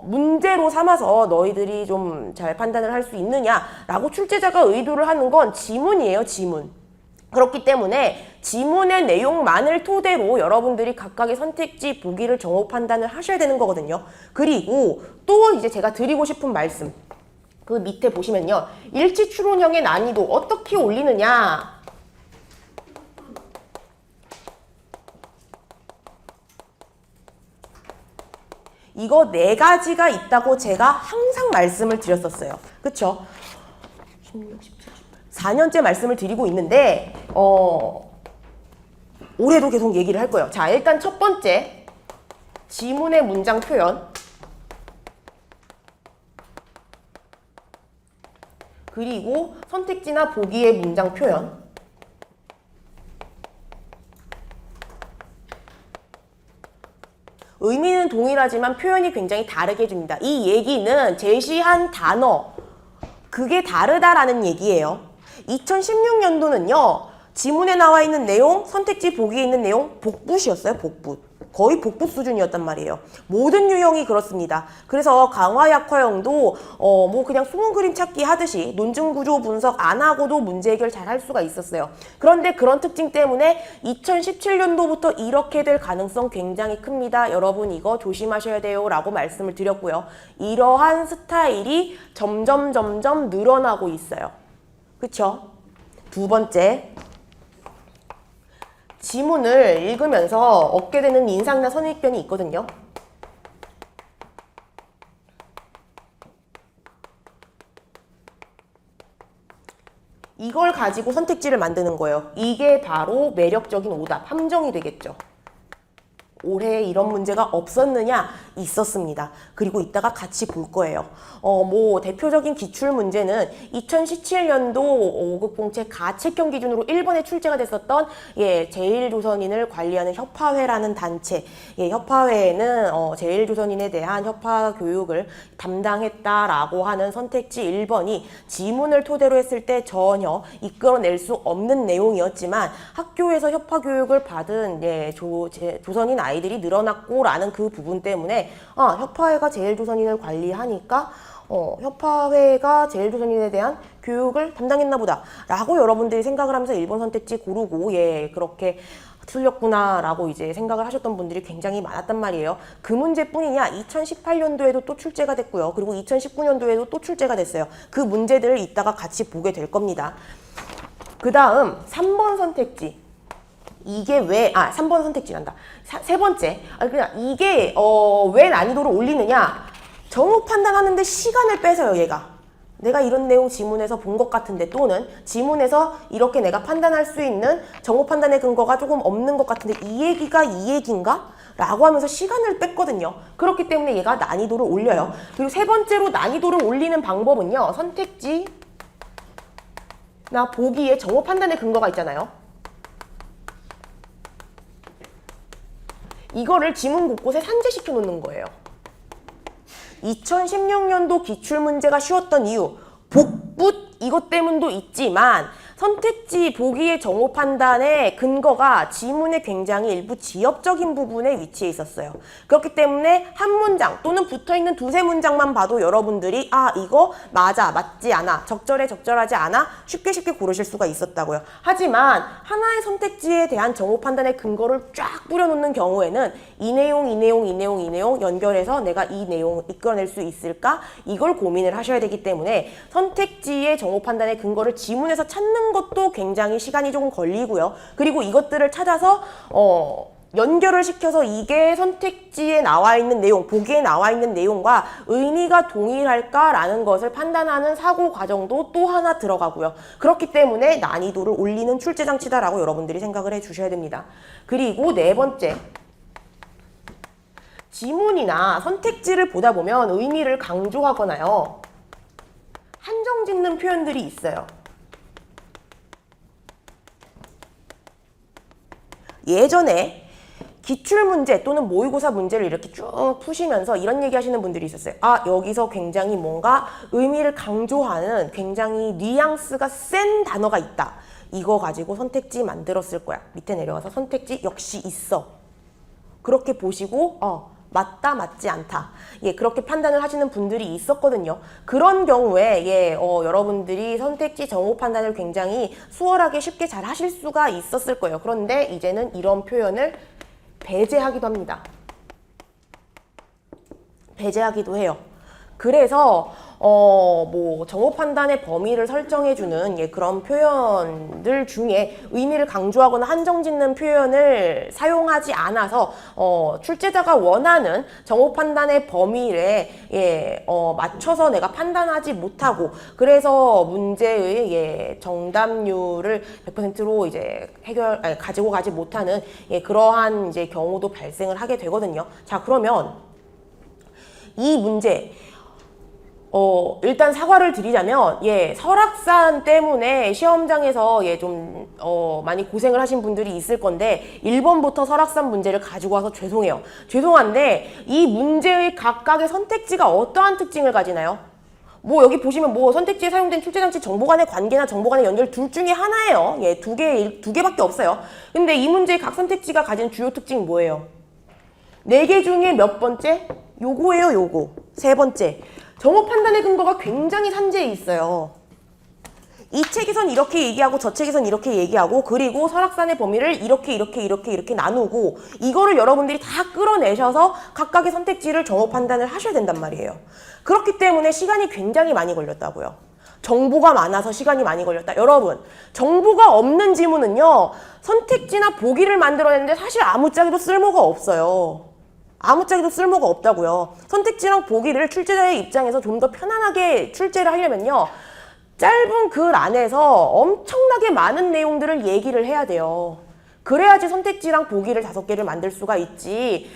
문제로 삼아서 너희들이 좀 잘 판단을 할 수 있느냐라고 출제자가 의도를 하는 건 지문이에요, 지문. 그렇기 때문에 지문의 내용만을 토대로 여러분들이 각각의 선택지, 보기를 정보 판단을 하셔야 되는 거거든요. 그리고 또 이제 제가 드리고 싶은 말씀, 그 밑에 보시면요, 일치추론형의 난이도 어떻게 올리느냐. 이거 4가지가 있다고 제가 항상 말씀을 드렸었어요. 그쵸? 16, 17, 18. 4년째 말씀을 드리고 있는데 올해도 계속 얘기를 할 거예요. 자, 일단 첫 번째, 지문의 문장 표현. 그리고 선택지나 보기의 문장 표현. 의미는 동일하지만 표현이 굉장히 다르게 해줍니다. 이 얘기는 제시한 단어, 그게 다르다라는 얘기예요. 2016년도는요. 지문에 나와 있는 내용, 선택지 보기에 있는 내용 복붙이었어요. 복붙. 거의 복붙 수준이었단 말이에요. 모든 유형이 그렇습니다. 그래서 강화 약화형도 뭐 그냥 숨은 그림 찾기 하듯이 논증 구조 분석 안 하고도 문제 해결 잘 할 수가 있었어요. 그런데 그런 특징 때문에 2017년도부터 이렇게 될 가능성 굉장히 큽니다. 여러분 이거 조심하셔야 돼요 라고 말씀을 드렸고요. 이러한 스타일이 점점 늘어나고 있어요. 그쵸? 두 번째, 지문을 읽으면서 얻게 되는 인상이나 선입견이 있거든요. 이걸 가지고 선택지를 만드는 거예요. 이게 바로 매력적인 오답, 함정이 되겠죠. 올해 이런 문제가 없었느냐? 있었습니다. 그리고 이따가 같이 볼 거예요. 뭐 대표적인 기출 문제는 2017년도 5급 공채 가채점 기준으로 1번에 출제가 됐었던 제1조선인을 관리하는 협화회라는 단체. 협화회에는 제1조선인에 대한 협화 교육을 담당했다라고 하는 선택지 1번이 지문을 토대로 했을 때 전혀 이끌어낼 수 없는 내용이었지만 학교에서 협화 교육을 받은 조선인 아이들이 늘어났고라는 그 부분 때문에 협화회가 제일조선인을 관리하니까 협화회가 제일조선인에 대한 교육을 담당했나 보다 라고 여러분들이 생각을 하면서 1번 선택지 고르고 그렇게 틀렸구나 라고 이제 생각을 하셨던 분들이 굉장히 많았단 말이에요. 그 문제뿐이냐? 2018년도에도 또 출제가 됐고요. 그리고 2019년도에도 또 출제가 됐어요. 그 문제들을 이따가 같이 보게 될 겁니다. 그 다음 3번 선택지. 이게 왜, 3번 선택지란다. 세 번째, 그냥 이게 왜 난이도를 올리느냐? 정우 판단하는데 시간을 뺏어요, 얘가. 내가 이런 내용 지문에서 본 것 같은데, 또는 지문에서 이렇게 내가 판단할 수 있는 정우 판단의 근거가 조금 없는 것 같은데 이 얘기가 이 얘기인가? 라고 하면서 시간을 뺐거든요. 그렇기 때문에 얘가 난이도를 올려요. 그리고 세 번째로 난이도를 올리는 방법은요. 선택지나 보기에 정우 판단의 근거가 있잖아요. 이거를 지문 곳곳에 산재시켜 놓는 거예요. 2016년도 기출문제가 쉬웠던 이유, 복붙 이것 때문도 있지만 선택지 보기의 정오 판단의 근거가 지문의 굉장히 일부 지역적인 부분에 위치해 있었어요. 그렇기 때문에 한 문장 또는 붙어있는 두세 문장만 봐도 여러분들이 이거 맞아, 맞지 않아, 적절해, 적절하지 않아 쉽게 고르실 수가 있었다고요. 하지만 하나의 선택지에 대한 정오 판단의 근거를 쫙 뿌려놓는 경우에는 이 내용 연결해서 내가 이 내용을 이끌어낼 수 있을까? 이걸 고민을 하셔야 되기 때문에 선택지의 정오 판단의 근거를 지문에서 찾는 것도 굉장히 시간이 조금 걸리고요. 그리고 이것들을 찾아서 연결을 시켜서 이게 선택지에 나와 있는 내용, 보기에 나와 있는 내용과 의미가 동일할까라는 것을 판단하는 사고 과정도 또 하나 들어가고요. 그렇기 때문에 난이도를 올리는 출제 장치다라고 여러분들이 생각을 해주셔야 됩니다. 그리고 네 번째, 지문이나 선택지를 보다 보면 의미를 강조하거나요. 한정 짓는 표현들이 있어요. 예전에 기출문제 또는 모의고사 문제를 이렇게 쭉 푸시면서 이런 얘기 하시는 분들이 있었어요. 여기서 굉장히 뭔가 의미를 강조하는 굉장히 뉘앙스가 센 단어가 있다. 이거 가지고 선택지 만들었을 거야. 밑에 내려가서 선택지 역시 있어. 그렇게 보시고 맞다, 맞지 않다. 그렇게 판단을 하시는 분들이 있었거든요. 그런 경우에 여러분들이 선택지 정오 판단을 굉장히 수월하게 쉽게 잘 하실 수가 있었을 거예요. 그런데 이제는 이런 표현을 배제하기도 합니다. 배제하기도 해요. 그래서 뭐 정오 판단의 범위를 설정해주는 그런 표현들 중에 의미를 강조하거나 한정짓는 표현을 사용하지 않아서 출제자가 원하는 정오 판단의 범위에 맞춰서 내가 판단하지 못하고 그래서 문제의 정답률을 100%로 이제 가지고 가지 못하는 그러한 이제 경우도 발생을 하게 되거든요. 자, 그러면 이 문제 일단 사과를 드리자면 설악산 때문에 시험장에서 좀 많이 고생을 하신 분들이 있을 건데 1번부터 설악산 문제를 가지고 와서 죄송해요. 죄송한데 이 문제의 각각의 선택지가 어떠한 특징을 가지나요? 뭐 여기 보시면 뭐 선택지에 사용된 출제장치 정보 간의 관계나 정보 간의 연결 둘 중에 하나예요. 예, 두 개밖에 없어요. 근데 이 문제의 각 선택지가 가진 주요 특징이 뭐예요? 4개 중에 몇 번째? 요거예요, 요거. 3번째. 정보 판단의 근거가 굉장히 산재해 있어요. 이 책에선 이렇게 얘기하고 저 책에선 이렇게 얘기하고 그리고 설악산의 범위를 이렇게 나누고 이거를 여러분들이 다 끌어내셔서 각각의 선택지를 정보 판단을 하셔야 된단 말이에요. 그렇기 때문에 시간이 굉장히 많이 걸렸다고요. 정보가 많아서 시간이 많이 걸렸다. 여러분, 정보가 없는 지문은요. 선택지나 보기를 만들어내는데 사실 아무짝에도 쓸모가 없어요. 아무짝에도 쓸모가 없다고요. 선택지랑 보기를 출제자의 입장에서 좀 더 편안하게 출제를 하려면요. 짧은 글 안에서 엄청나게 많은 내용들을 얘기를 해야 돼요. 그래야지 선택지랑 보기를 5개를 만들 수가 있지.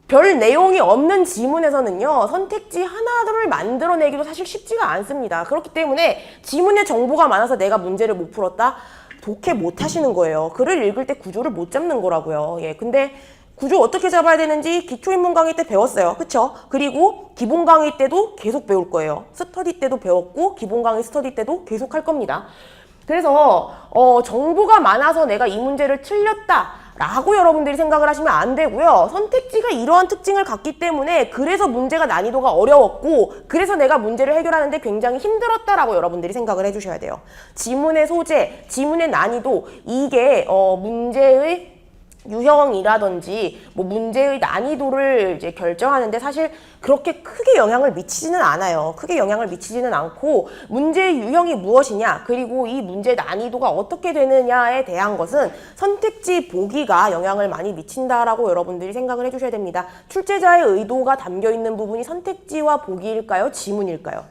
별 내용이 없는 지문에서는요. 선택지 하나를 만들어내기도 사실 쉽지가 않습니다. 그렇기 때문에 지문에 정보가 많아서 내가 문제를 못 풀었다? 독해 못 하시는 거예요. 글을 읽을 때 구조를 못 잡는 거라고요. 예, 근데 구조 어떻게 잡아야 되는지 기초인문 강의 때 배웠어요. 그쵸? 그리고 기본 강의 때도 계속 배울 거예요. 스터디 때도 배웠고 기본 강의 스터디 때도 계속 할 겁니다. 그래서 정보가 많아서 내가 이 문제를 틀렸다 라고 여러분들이 생각을 하시면 안 되고요. 선택지가 이러한 특징을 갖기 때문에 그래서 문제가 난이도가 어려웠고 그래서 내가 문제를 해결하는데 굉장히 힘들었다라고 여러분들이 생각을 해주셔야 돼요. 지문의 소재, 지문의 난이도 이게 문제의 유형이라든지 뭐 문제의 난이도를 이제 결정하는데 사실 그렇게 크게 영향을 미치지는 않아요. 크게 영향을 미치지는 않고 문제의 유형이 무엇이냐 그리고 이 문제 난이도가 어떻게 되느냐에 대한 것은 선택지 보기가 영향을 많이 미친다라고 여러분들이 생각을 해주셔야 됩니다. 출제자의 의도가 담겨있는 부분이 선택지와 보기일까요? 지문일까요?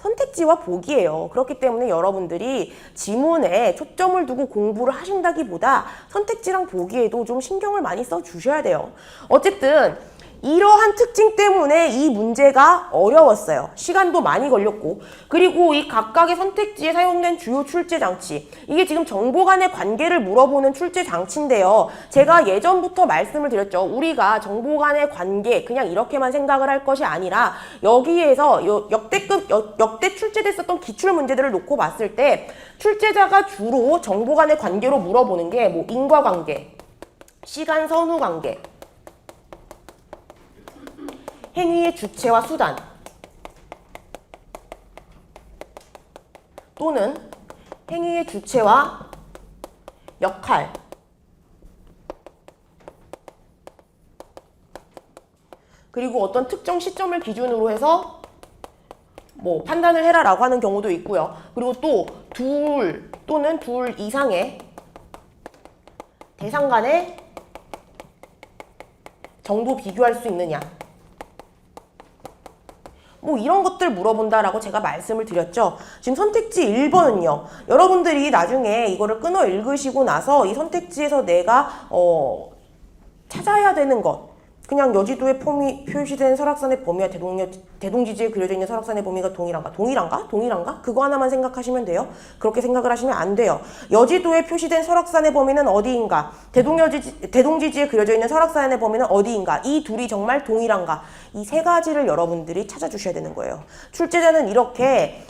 선택지와 보기예요. 그렇기 때문에 여러분들이 지문에 초점을 두고 공부를 하신다기보다 선택지랑 보기에도 좀 신경을 많이 써주셔야 돼요. 어쨌든 이러한 특징 때문에 이 문제가 어려웠어요. 시간도 많이 걸렸고 그리고 이 각각의 선택지에 사용된 주요 출제 장치 이게 지금 정보 간의 관계를 물어보는 출제 장치인데요. 제가 예전부터 말씀을 드렸죠. 우리가 정보 간의 관계 그냥 이렇게만 생각을 할 것이 아니라 여기에서 역대 출제됐었던 기출 문제들을 놓고 봤을 때 출제자가 주로 정보 간의 관계로 물어보는 게 뭐 인과관계, 시간 선후 관계 행위의 주체와 수단 또는 행위의 주체와 역할 그리고 어떤 특정 시점을 기준으로 해서 뭐 판단을 해라라고 하는 경우도 있고요. 그리고 또 둘 또는 둘 이상의 대상 간의 정도 비교할 수 있느냐 뭐 이런 것들 물어본다라고 제가 말씀을 드렸죠. 지금 선택지 1번은요. 여러분들이 나중에 이거를 끊어 읽으시고 나서 이 선택지에서 내가 찾아야 되는 것 그냥 여지도에 표시된 설악산의 범위와 대동지지에 그려져 있는 설악산의 범위가 동일한가? 그거 하나만 생각하시면 돼요. 그렇게 생각을 하시면 안 돼요. 여지도에 표시된 설악산의 범위는 어디인가? 대동지지에 그려져 있는 설악산의 범위는 어디인가? 이 둘이 정말 동일한가? 이 3가지를 여러분들이 찾아주셔야 되는 거예요. 출제자는 이렇게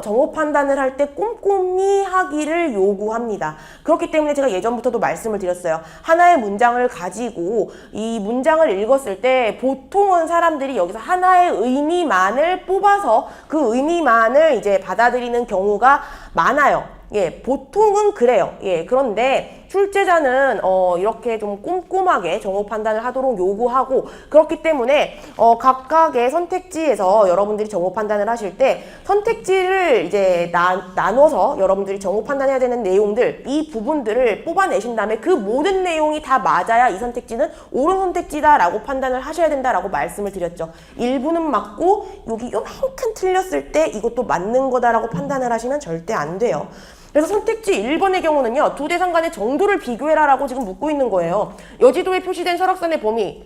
정보 판단을 할 때 꼼꼼히 하기를 요구합니다. 그렇기 때문에 제가 예전부터도 말씀을 드렸어요. 하나의 문장을 가지고 이 문장을 읽었을 때 보통은 사람들이 여기서 하나의 의미만을 뽑아서 그 의미만을 이제 받아들이는 경우가 많아요. 예, 보통은 그래요. 예, 그런데 출제자는 이렇게 좀 꼼꼼하게 정보 판단을 하도록 요구하고 그렇기 때문에 각각의 선택지에서 여러분들이 정보 판단을 하실 때 선택지를 이제 나눠서 여러분들이 정보 판단해야 되는 내용들 이 부분들을 뽑아내신 다음에 그 모든 내용이 다 맞아야 이 선택지는 옳은 선택지다라고 판단을 하셔야 된다라고 말씀을 드렸죠. 일부는 맞고 여기 요만큼 틀렸을 때 이것도 맞는 거다라고 판단을 하시면 절대 안 돼요. 그래서 선택지 1번의 경우는요. 두 대상 간의 정도를 비교해라라고 지금 묻고 있는 거예요. 여지도에 표시된 설악산의 범위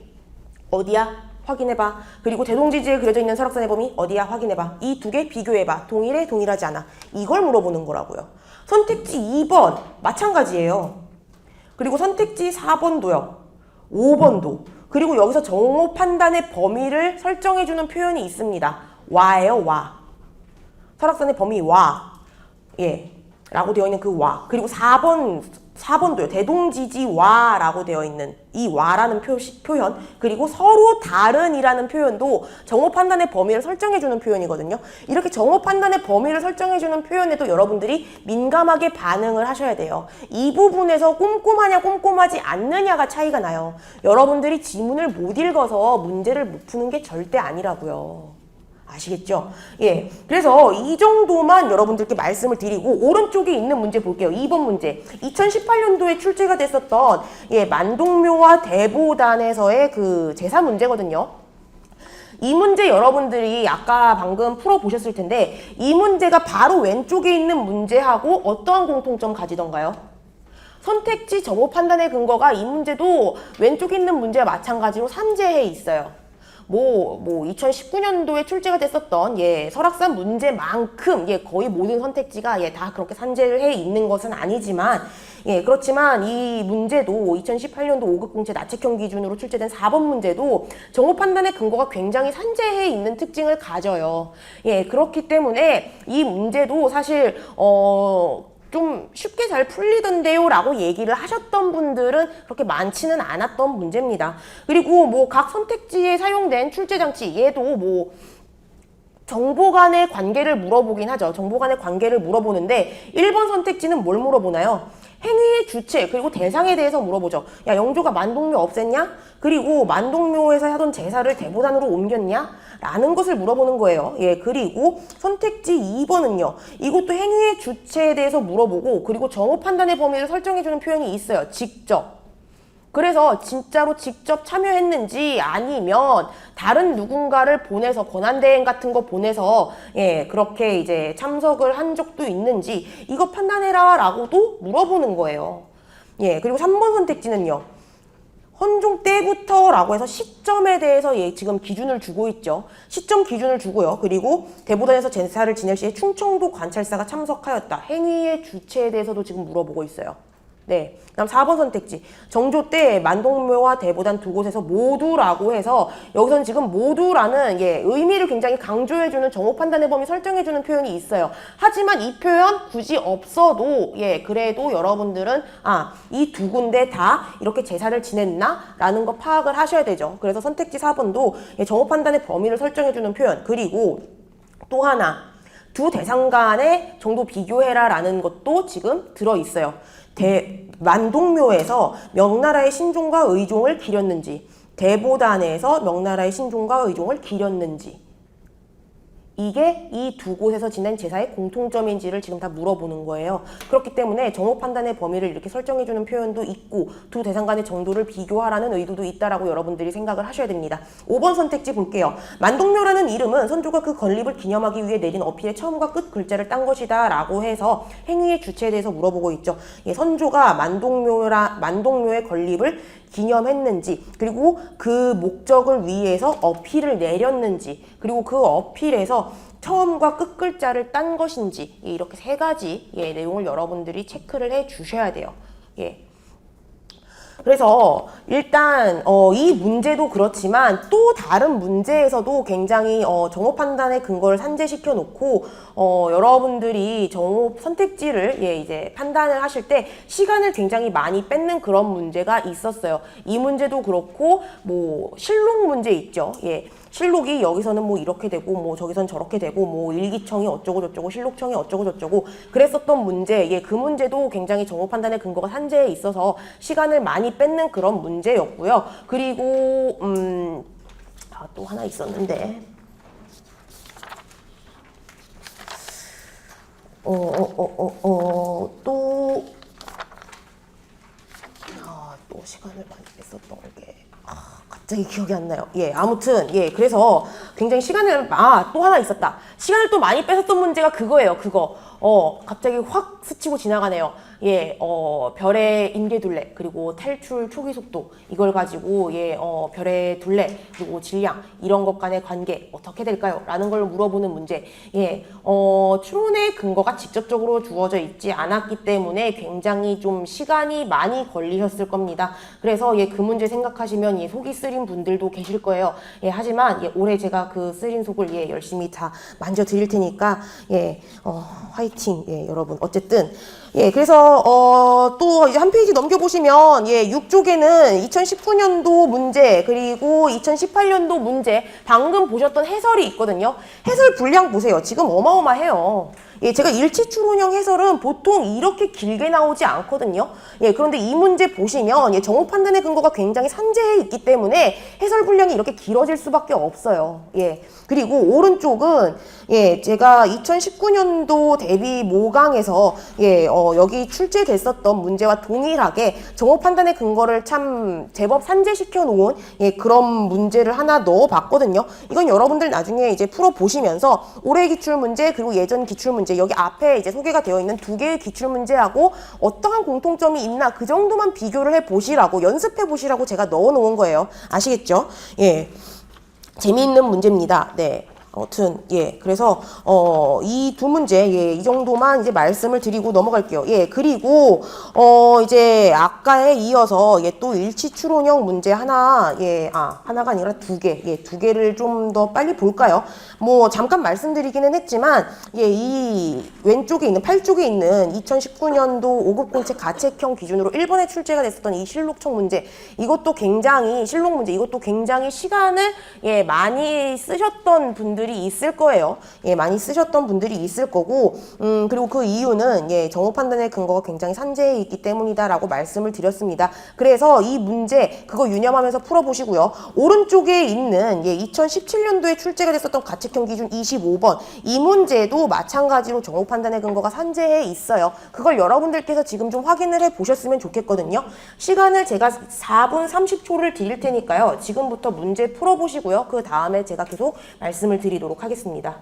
어디야? 확인해봐. 그리고 대동지지에 그려져 있는 설악산의 범위 어디야? 확인해봐. 이 2개 비교해봐. 동일해? 동일하지 않아? 이걸 물어보는 거라고요. 선택지 2번 마찬가지예요. 그리고 선택지 4번도요. 5번도. 그리고 여기서 정보 판단의 범위를 설정해주는 표현이 있습니다. 와예요. 와. 설악산의 범위 와, 예, 라고 되어 있는 그 와. 그리고 4번도요. 대동지지 와라고 되어 있는 이 와라는 표현. 그리고 서로 다른이라는 표현도 정오 판단의 범위를 설정해주는 표현이거든요. 이렇게 정오 판단의 범위를 설정해주는 표현에도 여러분들이 민감하게 반응을 하셔야 돼요. 이 부분에서 꼼꼼하냐 꼼꼼하지 않느냐가 차이가 나요. 여러분들이 지문을 못 읽어서 문제를 못 푸는 게 절대 아니라고요. 아시겠죠? 예. 그래서 이 정도만 여러분들께 말씀을 드리고 오른쪽에 있는 문제 볼게요. 2번 문제. 2018년도에 출제가 됐었던 만동묘와 대보단에서의 그 제사 문제거든요. 이 문제 여러분들이 아까 방금 풀어보셨을 텐데 이 문제가 바로 왼쪽에 있는 문제하고 어떠한 공통점 가지던가요? 선택지 정오 판단의 근거가 이 문제도 왼쪽에 있는 문제와 마찬가지로 산재해 있어요. 2019년도에 출제가 됐었던 설악산 문제만큼 거의 모든 선택지가 다 그렇게 산재를 해 있는 것은 아니지만 그렇지만 이 문제도 2018년도 5급 공채 나책형 기준으로 출제된 4번 문제도 정오 판단의 근거가 굉장히 산재해 있는 특징을 가져요. 그렇기 때문에 이 문제도 사실 좀 쉽게 잘 풀리던데요 라고 얘기를 하셨던 분들은 그렇게 많지는 않았던 문제입니다. 그리고 각 선택지에 사용된 출제장치 얘도 정보 간의 관계를 물어보긴 하죠. 정보 간의 관계를 물어보는데 1번 선택지는 뭘 물어보나요? 행위의 주체 그리고 대상에 대해서 물어보죠. 야, 영조가 만동묘 없앴냐? 그리고 만동묘에서 하던 제사를 대보단으로 옮겼냐? 라는 것을 물어보는 거예요. 그리고 선택지 2번은요. 이것도 행위의 주체에 대해서 물어보고 그리고 정오 판단의 범위를 설정해주는 표현이 있어요. 직접. 그래서 진짜로 직접 참여했는지 아니면 다른 누군가를 보내서 권한대행 같은 거 보내서 그렇게 이제 참석을 한 적도 있는지 이거 판단해라 라고도 물어보는 거예요. 그리고 3번 선택지는요. 헌종 때부터 라고 해서 시점에 대해서 지금 기준을 주고 있죠. 시점 기준을 주고요. 그리고 대보단에서 제사를 지낼 시에 충청도 관찰사가 참석하였다. 행위의 주체에 대해서도 지금 물어보고 있어요. 그다음 4번 선택지. 정조 때 만동묘와 대보단 두 곳에서 모두라고 해서 여기서는 지금 모두라는 의미를 굉장히 강조해주는 정오 판단의 범위 설정해주는 표현이 있어요. 하지만 이 표현 굳이 없어도 그래도 여러분들은 이 두 군데 다 이렇게 제사를 지냈나? 라는 거 파악을 하셔야 되죠. 그래서 선택지 4번도 정오 판단의 범위를 설정해주는 표현. 그리고 또 하나 두 대상 간의 정도 비교해라 라는 것도 지금 들어있어요. 만동묘에서 명나라의 신종과 의종을 기렸는지 대보단에서 명나라의 신종과 의종을 기렸는지 이게 이 두 곳에서 지낸 제사의 공통점인지를 지금 다 물어보는 거예요. 그렇기 때문에 정오 판단의 범위를 이렇게 설정해주는 표현도 있고 두 대상 간의 정도를 비교하라는 의도도 있다라고 여러분들이 생각을 하셔야 됩니다. 5번 선택지 볼게요. 만동묘라는 이름은 선조가 그 건립을 기념하기 위해 내린 어필의 처음과 끝 글자를 딴 것이다 라고 해서 행위의 주체에 대해서 물어보고 있죠. 선조가 만동묘의 건립을 기념했는지 그리고 그 목적을 위해서 어필을 내렸는지 그리고 그 어필에서 처음과 끝 글자를 딴 것인지 이렇게 세 가지 내용을 여러분들이 체크를 해 주셔야 돼요. 그래서 일단 이 문제도 그렇지만 또 다른 문제에서도 굉장히 정오 판단의 근거를 산재시켜 놓고 여러분들이 정오 선택지를 이제 판단을 하실 때 시간을 굉장히 많이 뺏는 그런 문제가 있었어요. 이 문제도 그렇고 실록 문제 있죠. 실록이 여기서는 이렇게 되고 저기선 저렇게 되고 일기청이 어쩌고 저쩌고 실록청이 어쩌고 저쩌고 그랬었던 문제 그 문제도 굉장히 정오 판단의 근거가 산재에 있어서 시간을 많이 뺏는 그런 문제였고요. 그리고 또 하나 있었는데 또 시간을 많이 뺐었던 게 갑자기 기억이 안 나요. 아무튼 그래서 굉장히 시간을 또 하나 있었다. 시간을 또 많이 뺏었던 문제가 그거예요. 그거 갑자기 확 스치고 지나가네요. 예, 별의 인계둘레, 그리고 탈출 초기 속도, 이걸 가지고, 예, 별의 둘레, 그리고 질량, 이런 것 간의 관계, 어떻게 될까요? 라는 걸 물어보는 문제. 예, 추론의 근거가 직접적으로 주어져 있지 않았기 때문에 굉장히 좀 시간이 많이 걸리셨을 겁니다. 그래서, 예, 그 문제 생각하시면, 예, 속이 쓰린 분들도 계실 거예요. 예, 하지만, 예, 올해 제가 그 쓰린 속을, 예, 열심히 다 만져 드릴 테니까, 예, 화이팅, 예, 여러분. 어쨌든, 예, 그래서, 또 이제 한 페이지 넘겨보시면, 예, 6쪽에는 2019년도 문제, 그리고 2018년도 문제, 방금 보셨던 해설이 있거든요. 해설 분량 보세요. 지금 어마어마해요. 예, 제가 일치추론형 해설은 보통 이렇게 길게 나오지 않거든요. 예, 그런데 이 문제 보시면, 예, 정오 판단의 근거가 굉장히 산재해 있기 때문에 해설 분량이 이렇게 길어질 수밖에 없어요. 예. 그리고 오른쪽은, 예, 제가 2019년도 대비 모강에서, 예, 여기 출제됐었던 문제와 동일하게 정오 판단의 근거를 참 제법 산재시켜 놓은, 예, 그런 문제를 하나 넣어 봤거든요. 이건 여러분들 나중에 이제 풀어 보시면서 올해 기출 문제 그리고 예전 기출 문제, 여기 앞에 이제 소개가 되어 있는 두 개의 기출 문제하고 어떠한 공통점이 있나 그 정도만 비교를 해 보시라고, 연습해 보시라고 제가 넣어 놓은 거예요. 아시겠죠? 예. 재미있는 문제입니다. 네. 아무튼, 예. 그래서, 이 두 문제, 예. 이 정도만 이제 말씀을 드리고 넘어갈게요. 예. 그리고, 이제, 아까에 이어서, 예. 또 일치추론형 문제 하나, 예. 하나가 아니라 두 개, 예. 두 개를 좀 더 빨리 볼까요? 뭐, 잠깐 말씀드리기는 했지만, 예. 이 왼쪽에 있는, 8쪽에 있는 2019년도 5급 공채 가책형 기준으로 1번에 출제가 됐었던 이 실록청 문제, 이것도 굉장히, 실록 문제, 이것도 굉장히 시간을, 예. 많이 쓰셨던 분들이 있을 거예요. 예, 많이 쓰셨던 분들이 있을 거고, 그리고 그 이유는, 예, 정오 판단의 근거가 굉장히 산재해 있기 때문이다라고 말씀을 드렸습니다. 그래서 이 문제, 그거 유념하면서 풀어보시고요. 오른쪽에 있는, 예, 2017년도에 출제가 됐었던 가책형 기준 25번, 이 문제도 마찬가지로 정오 판단의 근거가 산재해 있어요. 그걸 여러분들께서 지금 좀 확인을 해 보셨으면 좋겠거든요. 시간을 제가 4분 30초를 드릴 테니까요. 지금부터 문제 풀어보시고요. 그 다음에 제가 계속 말씀을 드리도록 하겠습니다.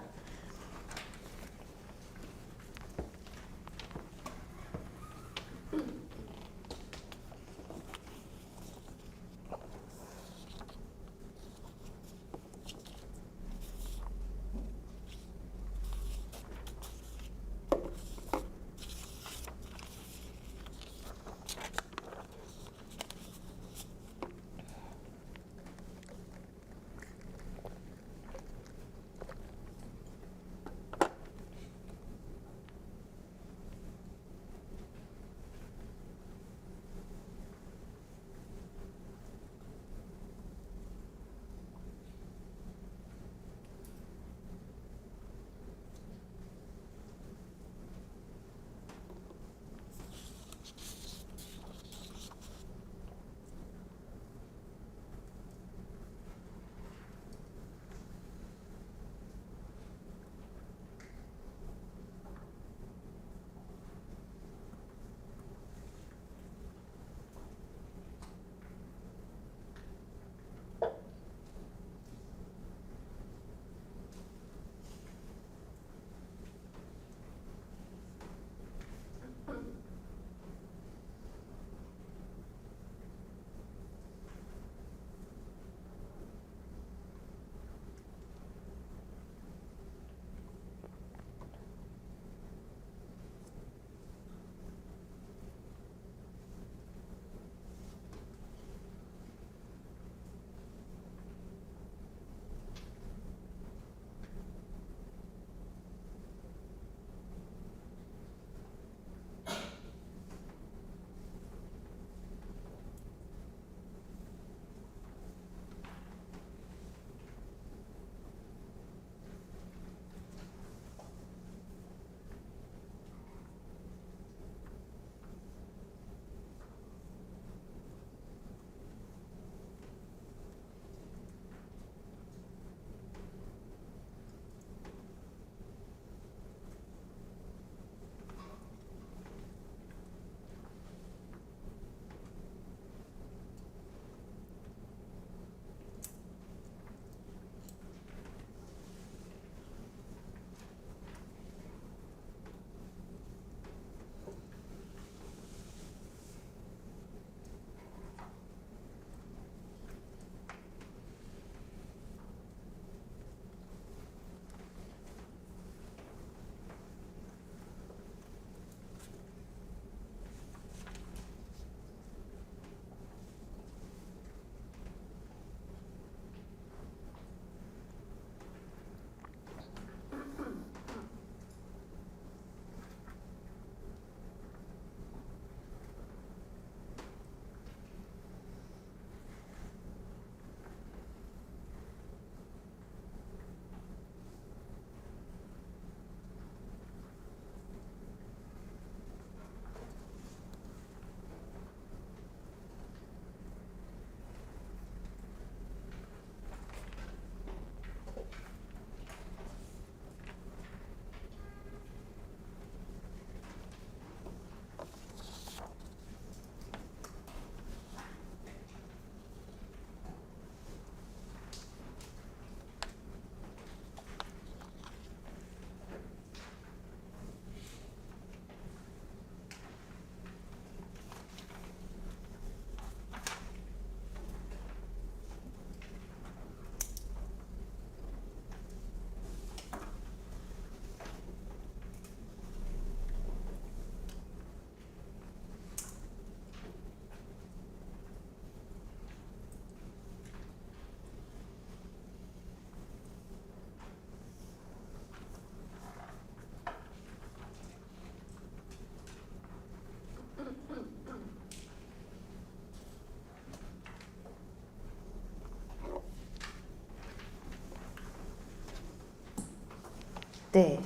네.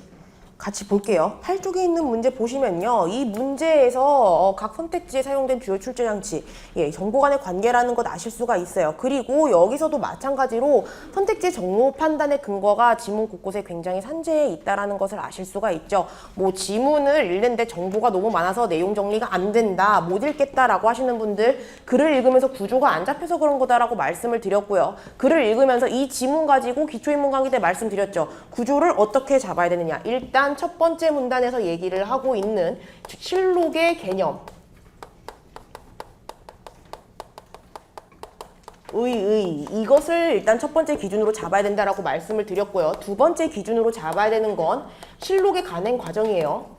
같이 볼게요. 8쪽에 있는 문제 보시면요. 이 문제에서 각 선택지에 사용된 주요 출제장치, 정보 간의 관계라는 것 아실 수가 있어요. 그리고 여기서도 마찬가지로 선택지 정보 판단의 근거가 지문 곳곳에 굉장히 산재해 있다는 것을 아실 수가 있죠. 뭐 지문을 읽는데 정보가 너무 많아서 내용 정리가 안 된다, 못 읽겠다라고 하시는 분들, 글을 읽으면서 구조가 안 잡혀서 그런 거다라고 말씀을 드렸고요. 글을 읽으면서 이 지문 가지고 기초인문 강의 때 말씀드렸죠. 구조를 어떻게 잡아야 되느냐. 일단 첫 번째 문단에서 얘기를 하고 있는 실록의 개념, 이것을 일단 첫 번째 기준으로 잡아야 된다라고 말씀을 드렸고요. 두 번째 기준으로 잡아야 되는 건 실록의 간행 과정이에요.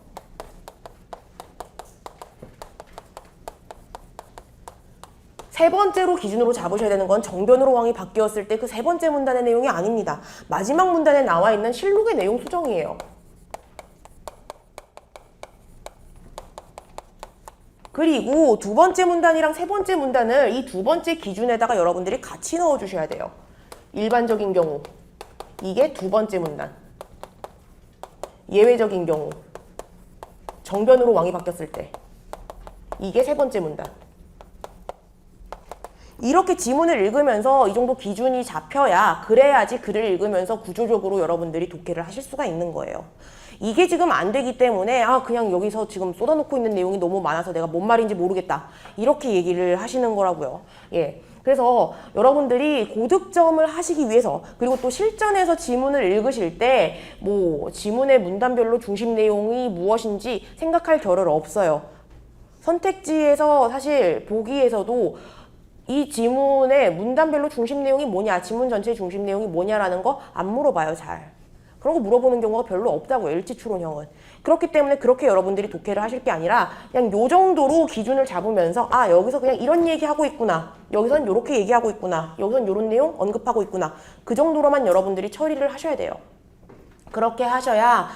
세 번째로 기준으로 잡으셔야 되는 건 정변으로 왕이 바뀌었을 때 그 세 번째 문단의 내용이 아닙니다. 마지막 문단에 나와 있는 실록의 내용 수정이에요. 그리고 두 번째 문단이랑 세 번째 문단을 이 두 번째 기준에다가 여러분들이 같이 넣어주셔야 돼요. 일반적인 경우 이게 두 번째 문단, 예외적인 경우 정변으로 왕이 바뀌었을 때 이게 세 번째 문단. 이렇게 지문을 읽으면서 이 정도 기준이 잡혀야, 그래야지 글을 읽으면서 구조적으로 여러분들이 독해를 하실 수가 있는 거예요. 이게 지금 안 되기 때문에 그냥 여기서 지금 쏟아놓고 있는 내용이 너무 많아서 내가 뭔 말인지 모르겠다, 이렇게 얘기를 하시는 거라고요. 그래서 여러분들이 고득점을 하시기 위해서, 그리고 또 실전에서 지문을 읽으실 때 뭐 지문의 문단별로 중심 내용이 무엇인지 생각할 겨를 없어요. 선택지에서 사실 보기에서도 이 지문의 문단별로 중심 내용이 뭐냐, 지문 전체의 중심 내용이 뭐냐라는 거 안 물어봐요, 잘. 그런 거 물어보는 경우가 별로 없다고요, 일치추론형은. 그렇기 때문에 그렇게 여러분들이 독해를 하실 게 아니라 그냥 요 정도로 기준을 잡으면서 여기서 그냥 이런 얘기하고 있구나, 여기선 요렇게 얘기하고 있구나, 여기선 요런 내용 언급하고 있구나, 그 정도로만 여러분들이 처리를 하셔야 돼요. 그렇게 하셔야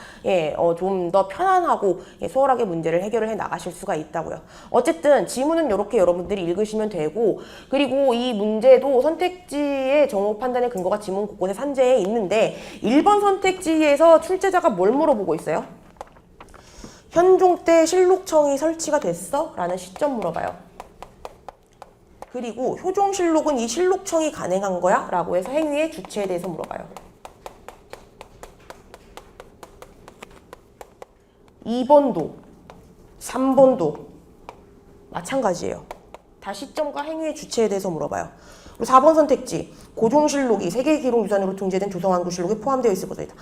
좀 더 편안하고 수월하게 문제를 해결을 해 나가실 수가 있다고요. 어쨌든 지문은 이렇게 여러분들이 읽으시면 되고, 그리고 이 문제도 선택지의 정보 판단의 근거가 지문 곳곳에 산재해 있는데 1번 선택지에서 출제자가 뭘 물어보고 있어요? 현종 때 실록청이 설치가 됐어? 라는 시점 물어봐요. 그리고 효종실록은 이 실록청이 간행한 거야? 라고 해서 행위의 주체에 대해서 물어봐요. 2번도 3번도 마찬가지예요. 다 시점과 행위의 주체에 대해서 물어봐요. 그리고 4번 선택지, 고종실록이 세계의 기록유산으로 등재된 조선왕조실록에 포함되어 있을 것이다.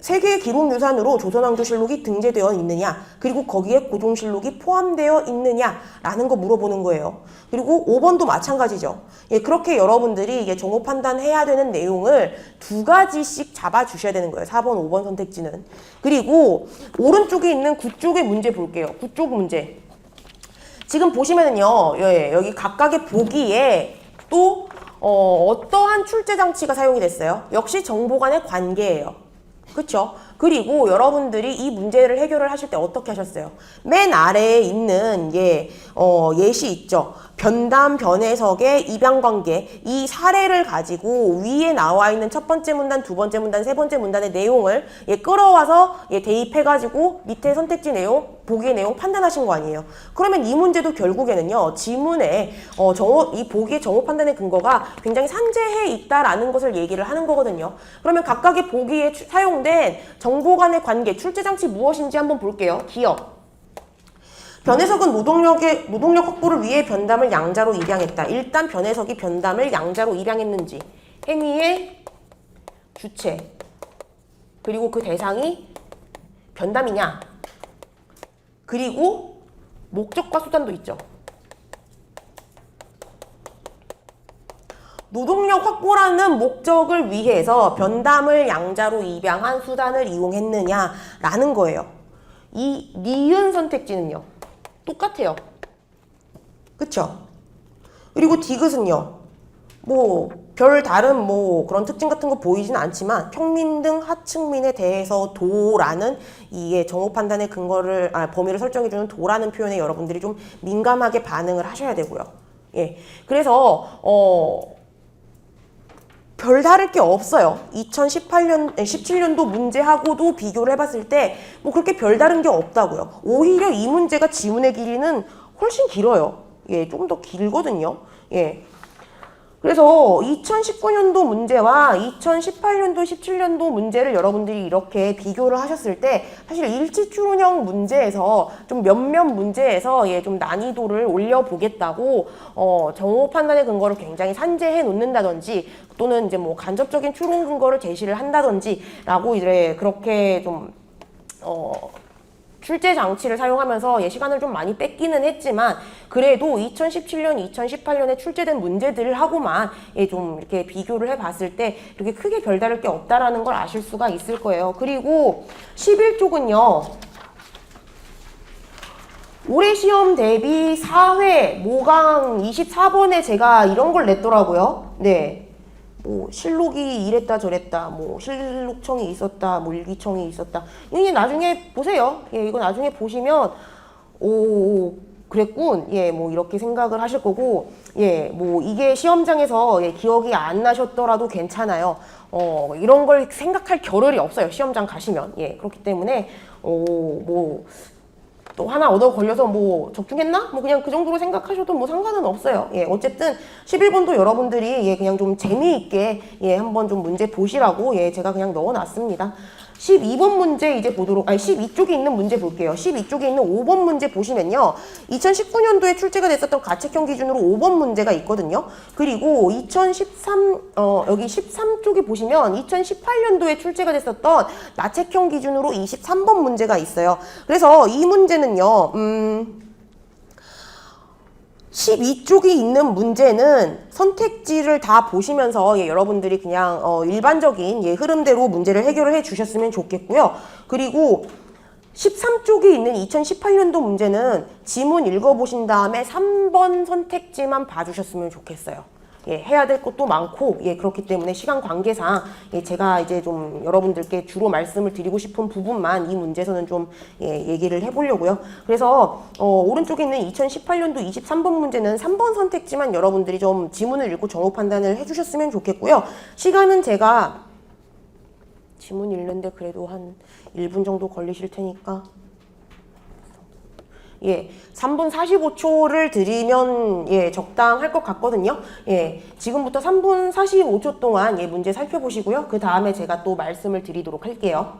세계의 기록유산으로 조선왕조실록이 등재되어 있느냐, 그리고 거기에 고종실록이 포함되어 있느냐라는 거 물어보는 거예요. 그리고 5번도 마찬가지죠. 그렇게 여러분들이 정보 판단해야 되는 내용을 두 가지씩 잡아주셔야 되는 거예요. 4번, 5번 선택지는. 그리고 오른쪽에 있는 9쪽의 문제 볼게요. 9쪽 문제. 지금 보시면은요, 여기 각각의 보기에 또 어떠한 출제 장치가 사용이 됐어요? 역시 정보 간의 관계예요. 그쵸? 그리고 여러분들이 이 문제를 해결을 하실 때 어떻게 하셨어요? 맨 아래에 있는 예시 있죠? 변담, 변해석의 입양관계, 이 사례를 가지고 위에 나와 있는 첫 번째 문단, 두 번째 문단, 세 번째 문단의 내용을 끌어와서 대입해가지고 밑에 선택지 내용, 보기의 내용 판단하신 거 아니에요. 그러면 이 문제도 결국에는요, 지문에 이 보기의 정보 판단의 근거가 굉장히 산재해 있다라는 것을 얘기를 하는 거거든요. 그러면 각각의 보기에 사용된 정보 간의 관계, 출제 장치 무엇인지 한번 볼게요. 기억. 변해석은 노동력 확보를 위해 변담을 양자로 입양했다. 일단 변해석이 변담을 양자로 입양했는지, 행위의 주체, 그리고 그 대상이 변담이냐, 그리고 목적과 수단도 있죠. 노동력 확보라는 목적을 위해서 변담을 양자로 입양한 수단을 이용했느냐라는 거예요. 이 니은 선택지는요, 똑같아요. 그쵸? 그리고 디귿은요, 별 다른 그런 특징 같은 거 보이진 않지만 평민 등 하층민에 대해서 도라는 이게 정보 판단의 범위를 설정해주는 도라는 표현에 여러분들이 좀 민감하게 반응을 하셔야 되고요. 그래서 별다를 게 없어요. 17년도 문제하고도 비교를 해봤을 때 뭐 그렇게 별다른 게 없다고요. 오히려 이 문제가 지문의 길이는 훨씬 길어요. 예, 조금 더 길거든요. 예. 그래서 2019년도 문제와 2018년도, 17년도 문제를 여러분들이 이렇게 비교를 하셨을 때 사실 일치출운형 문제에서 좀 몇몇 문제에서 예, 좀 난이도를 올려보겠다고 정오 판단의 근거를 굉장히 산재해 놓는다든지 또는 이제 뭐 간접적인 추론 근거를 제시를 한다든지 라고 이제 그렇게 좀 출제 장치를 사용하면서 예, 시간을 좀 많이 뺏기는 했지만 그래도 2017년, 2018년에 출제된 문제들하고만 예, 좀 이렇게 비교를 해봤을 때 이렇게 크게 별다를 게 없다라는 걸 아실 수가 있을 거예요. 그리고 11쪽은요. 올해 시험 대비 4회 모강 24번에 제가 이런 걸 냈더라고요. 네. 뭐 실록이 이랬다 저랬다 뭐 실록청이 있었다 뭐 일기청이 있었다 이게 나중에 보세요. 예, 이거 나중에 보시면 오 그랬군. 예, 뭐 이렇게 생각을 하실 거고 예, 뭐 이게 시험장에서 예, 기억이 안 나셨더라도 괜찮아요. 이런 걸 생각할 겨를이 없어요. 시험장 가시면. 예, 그렇기 때문에 뭐 또 하나 얻어 걸려서 뭐 적중했나? 뭐 그냥 그 정도로 생각하셔도 뭐 상관은 없어요. 예, 어쨌든 11번도 여러분들이 예, 그냥 좀 재미있게 예, 한번 좀 문제 보시라고 예, 제가 그냥 넣어놨습니다. 12번 문제 이제 보도록, 12쪽에 있는 문제 볼게요. 12쪽에 있는 5번 문제 보시면요. 2019년도에 출제가 됐었던 가책형 기준으로 5번 문제가 있거든요. 그리고 여기 13쪽에 보시면 2018년도에 출제가 됐었던 나책형 기준으로 23번 문제가 있어요. 그래서 이 문제는요, 12쪽에 있는 문제는 선택지를 다 보시면서 예, 여러분들이 그냥 일반적인 예, 흐름대로 문제를 해결을 해 주셨으면 좋겠고요. 그리고 13쪽에 있는 2018년도 문제는 지문 읽어보신 다음에 3번 선택지만 봐주셨으면 좋겠어요. 예, 해야 될 것도 많고, 예, 그렇기 때문에 시간 관계상, 예, 제가 이제 좀 여러분들께 주로 말씀을 드리고 싶은 부분만 이 문제에서는 좀, 예, 얘기를 해보려고요. 그래서, 오른쪽에 있는 2018년도 23번 문제는 3번 선택지만 여러분들이 좀 지문을 읽고 정오 판단을 해주셨으면 좋겠고요. 시간은 제가 지문 읽는데 그래도 한 1분 정도 걸리실 테니까. 예, 3분 45초를 드리면 예, 적당할 것 같거든요. 예, 지금부터 3분 45초 동안 예, 문제 살펴보시고요. 그 다음에 제가 또 말씀을 드리도록 할게요.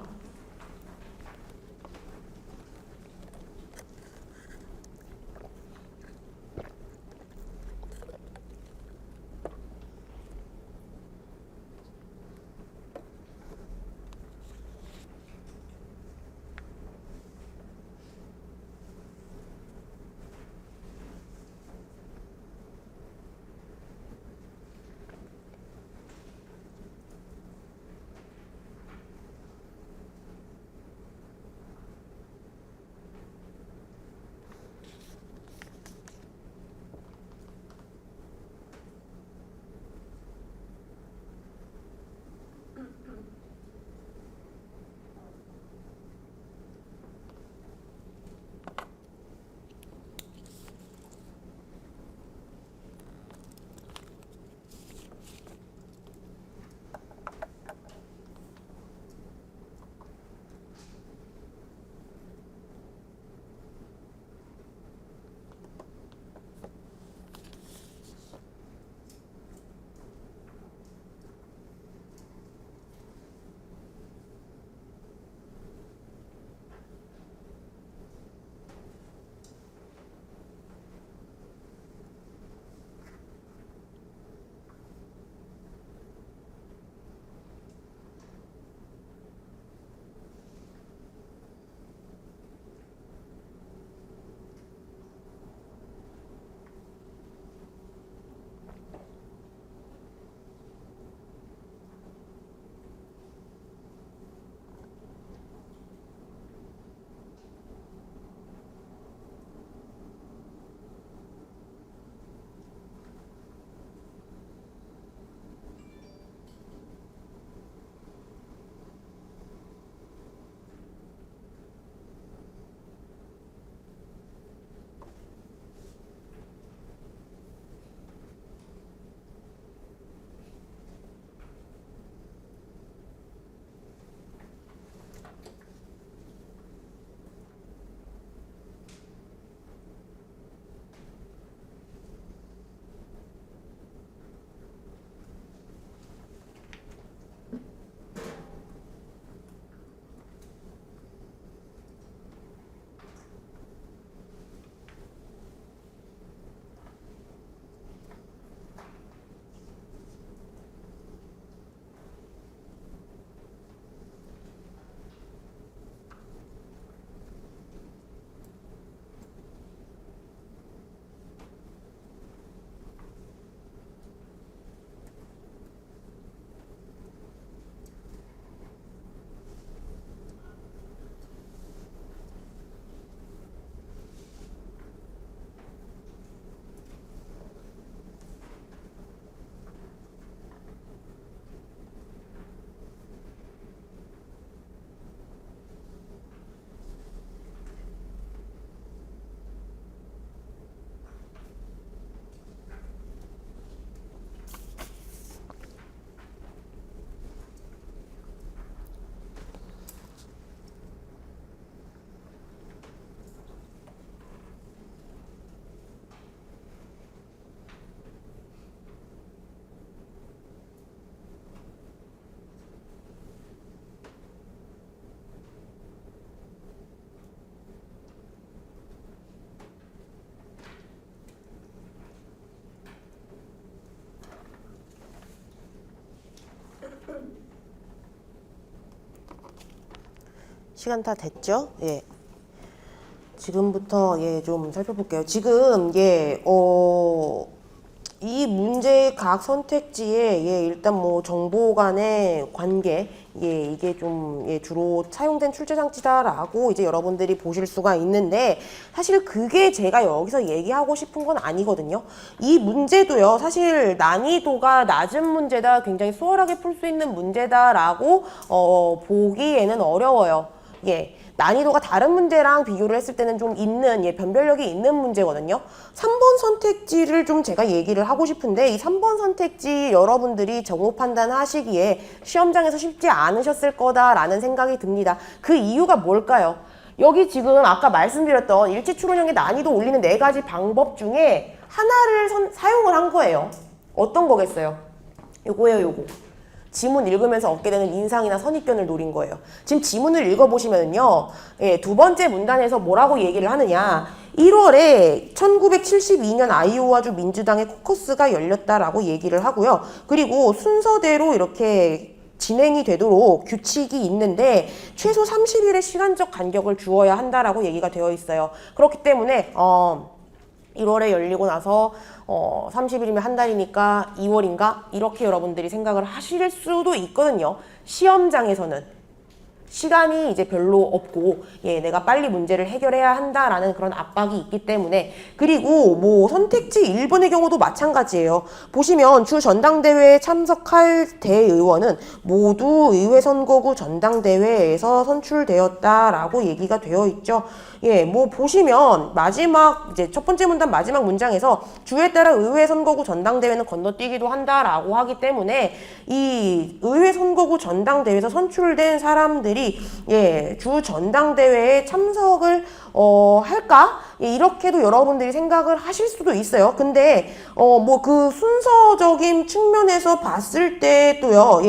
시간 다 됐죠? 예. 지금부터 좀 살펴볼게요. 지금 이 문제의 각 선택지에 일단 뭐 정보 간의 관계 이게 좀 주로 사용된 출제 장치다라고 이제 여러분들이 보실 수가 있는데 사실 그게 제가 여기서 얘기하고 싶은 건 아니거든요. 이 문제도요. 사실 난이도가 낮은 문제다, 굉장히 수월하게 풀 수 있는 문제다라고 보기에는 어려워요. 난이도가 다른 문제랑 비교를 했을 때는 좀 있는, 변별력이 있는 문제거든요. 3번 선택지를 좀 제가 얘기를 하고 싶은데, 이 3번 선택지 여러분들이 정보 판단하시기에 시험장에서 쉽지 않으셨을 거다라는 생각이 듭니다. 그 이유가 뭘까요? 여기 지금 아까 말씀드렸던 일치 추론형의 난이도 올리는 4가지 방법 중에 하나를 사용을 한 거예요. 어떤 거겠어요? 요거예요, 요거. 지문 읽으면서 얻게 되는 인상이나 선입견을 노린 거예요. 지금 지문을 읽어보시면요. 두 번째 문단에서 뭐라고 얘기를 하느냐. 1월에 1972년 아이오와주 민주당의 코커스가 열렸다라고 얘기를 하고요. 그리고 순서대로 이렇게 진행이 되도록 규칙이 있는데 최소 30일의 시간적 간격을 주어야 한다라고 얘기가 되어 있어요. 그렇기 때문에 1월에 열리고 나서 30일이면 한 달이니까 2월인가? 이렇게 여러분들이 생각을 하실 수도 있거든요. 시험장에서는. 시간이 이제 별로 없고 내가 빨리 문제를 해결해야 한다라는 그런 압박이 있기 때문에. 그리고 뭐 선택지 1번의 경우도 마찬가지예요. 보시면 주 전당대회에 참석할 대의원은 모두 의회 선거구 전당대회에서 선출되었다라고 얘기가 되어 있죠. 뭐 보시면 마지막 이제 첫 번째 문단 마지막 문장에서 주에 따라 의회 선거구 전당대회는 건너뛰기도 한다라고 하기 때문에 이 의회 선거구 전당대회에서 선출된 사람들이 주 전당대회에 참석을 할까? 이렇게도 여러분들이 생각을 하실 수도 있어요. 근데 뭐 그 순서적인 측면에서 봤을 때도요.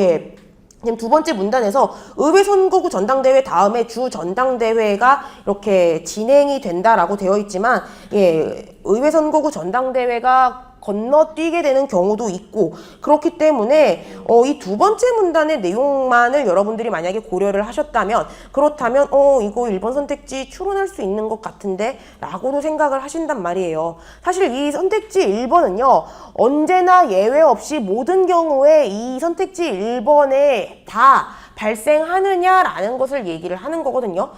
지금 두 번째 문단에서 의회 선거구 전당대회 다음에 주 전당대회가 이렇게 진행이 된다라고 되어 있지만 의회 선거구 전당대회가 건너뛰게 되는 경우도 있고 그렇기 때문에 이 두 번째 문단의 내용만을 여러분들이 만약에 고려를 하셨다면 그렇다면 이거 1번 선택지 추론할 수 있는 것 같은데 라고도 생각을 하신단 말이에요. 사실 이 선택지 1번은요 언제나 예외 없이 모든 경우에 이 선택지 1번에 다 발생하느냐라는 것을 얘기를 하는 거거든요.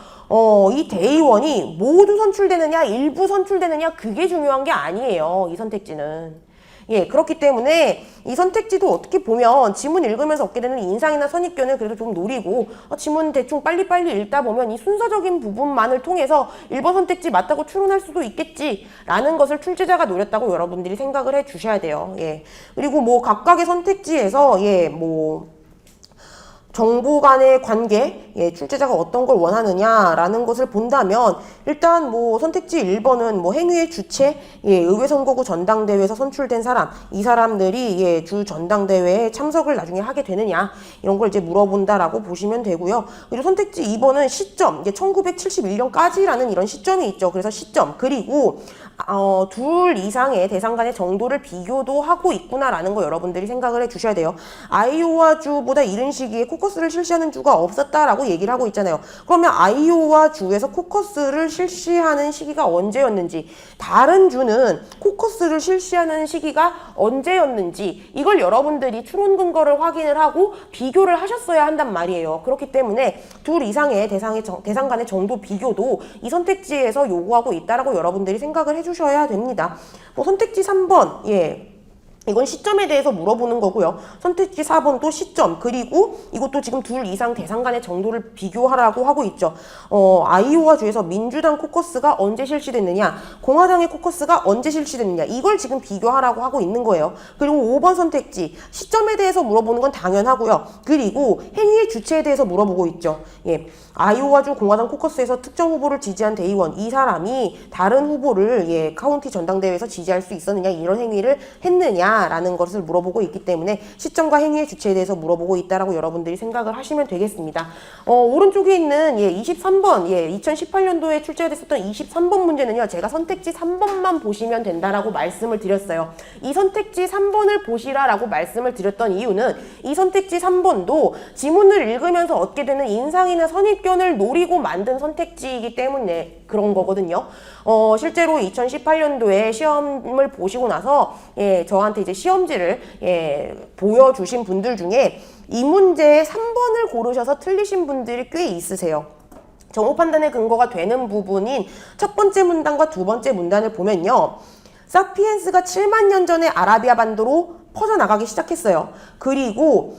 이 대의원이 모두 선출되느냐 일부 선출되느냐 그게 중요한 게 아니에요. 이 선택지는. 그렇기 때문에 이 선택지도 어떻게 보면 지문 읽으면서 얻게 되는 인상이나 선입견을 그래도 좀 노리고 지문 대충 빨리빨리 읽다 보면 이 순서적인 부분만을 통해서 1번 선택지 맞다고 추론할 수도 있겠지라는 것을 출제자가 노렸다고 여러분들이 생각을 해 주셔야 돼요. 그리고 뭐 각각의 선택지에서 정보 간의 관계, 출제자가 어떤 걸 원하느냐라는 것을 본다면 일단 뭐 선택지 1번은 뭐 행위의 주체, 의회 선거구 전당대회에서 선출된 사람, 이 사람들이 주 전당대회에 참석을 나중에 하게 되느냐 이런 걸 이제 물어본다라고 보시면 되고요. 그리고 선택지 2번은 시점, 1971년까지라는 이런 시점이 있죠. 그래서 시점 그리고 둘 이상의 대상 간의 정도를 비교도 하고 있구나라는 거 여러분들이 생각을 해 주셔야 돼요. 아이오와 주보다 이른 시기에 코커스를 실시하는 주가 없었다라고 얘기를 하고 있잖아요. 그러면 아이오와 주에서 코커스를 실시하는 시기가 언제였는지, 다른 주는 코커스를 실시하는 시기가 언제였는지 이걸 여러분들이 추론 근거를 확인을 하고 비교를 하셨어야 한단 말이에요. 그렇기 때문에 둘 이상의 대상 간의 정도 비교도 이 선택지에서 요구하고 있다라고 여러분들이 생각을 해주셔야 됩니다. 선택지 3번, 이건 시점에 대해서 물어보는 거고요. 선택지 4번도 시점, 그리고 이것도 지금 둘 이상 대상 간의 정도를 비교하라고 하고 있죠. 아이오와 주에서 민주당 코커스가 언제 실시됐느냐, 공화당의 코커스가 언제 실시됐느냐, 이걸 지금 비교하라고 하고 있는 거예요. 그리고 5번 선택지, 시점에 대해서 물어보는 건 당연하고요. 그리고 행위의 주체에 대해서 물어보고 있죠. 아이오와주 공화당 코커스에서 특정 후보를 지지한 대의원, 이 사람이 다른 후보를 카운티 전당대회에서 지지할 수 있었느냐, 이런 행위를 했느냐, 있느냐라는 것을 물어보고 있기 때문에 시점과 행위의 주체에 대해서 물어보고 있다라고 여러분들이 생각을 하시면 되겠습니다. 오른쪽에 있는 23번 2018년도에 출제가 됐었던 23번 문제는요. 제가 선택지 3번만 보시면 된다라고 말씀을 드렸어요. 이 선택지 3번을 보시라라고 말씀을 드렸던 이유는 이 선택지 3번도 지문을 읽으면서 얻게 되는 인상이나 선입견을 노리고 만든 선택지이기 때문에 그런 거거든요. 실제로 2018년도에 시험을 보시고 나서 저한테 이제 시험지를 보여주신 분들 중에 이 문제의 3번을 고르셔서 틀리신 분들이 꽤 있으세요. 정오 판단의 근거가 되는 부분인 첫 번째 문단과 두 번째 문단을 보면요. 사피엔스가 7만 년 전에 아라비아 반도로 퍼져나가기 시작했어요. 그리고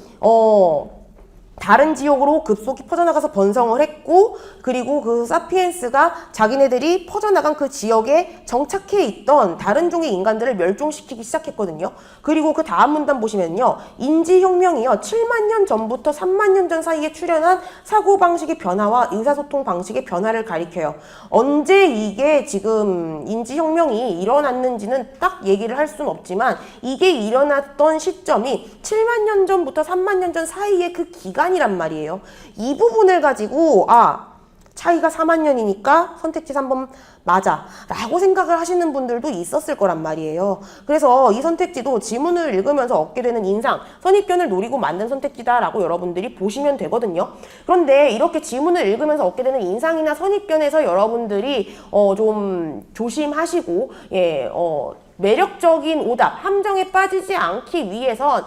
다른 지역으로 급속히 퍼져나가서 번성을 했고, 그리고 그 사피엔스가 자기네들이 퍼져나간 그 지역에 정착해 있던 다른 종의 인간들을 멸종시키기 시작했거든요. 그리고 그 다음 문단 보시면요. 인지혁명이요. 7만 년 전부터 3만 년 전 사이에 출현한 사고방식의 변화와 의사소통 방식의 변화를 가리켜요. 언제 이게 지금 인지혁명이 일어났는지는 딱 얘기를 할 수는 없지만 이게 일어났던 시점이 7만 년 전부터 3만 년 전 사이의 그 기간이란 말이에요. 이 부분을 가지고 차이가 4만 년이니까 선택지 3번 맞아 라고 생각을 하시는 분들도 있었을 거란 말이에요. 그래서 이 선택지도 지문을 읽으면서 얻게 되는 인상, 선입견을 노리고 만든 선택지다 라고 여러분들이 보시면 되거든요. 그런데 이렇게 지문을 읽으면서 얻게 되는 인상이나 선입견에서 여러분들이 좀 조심하시고 매력적인 오답, 함정에 빠지지 않기 위해선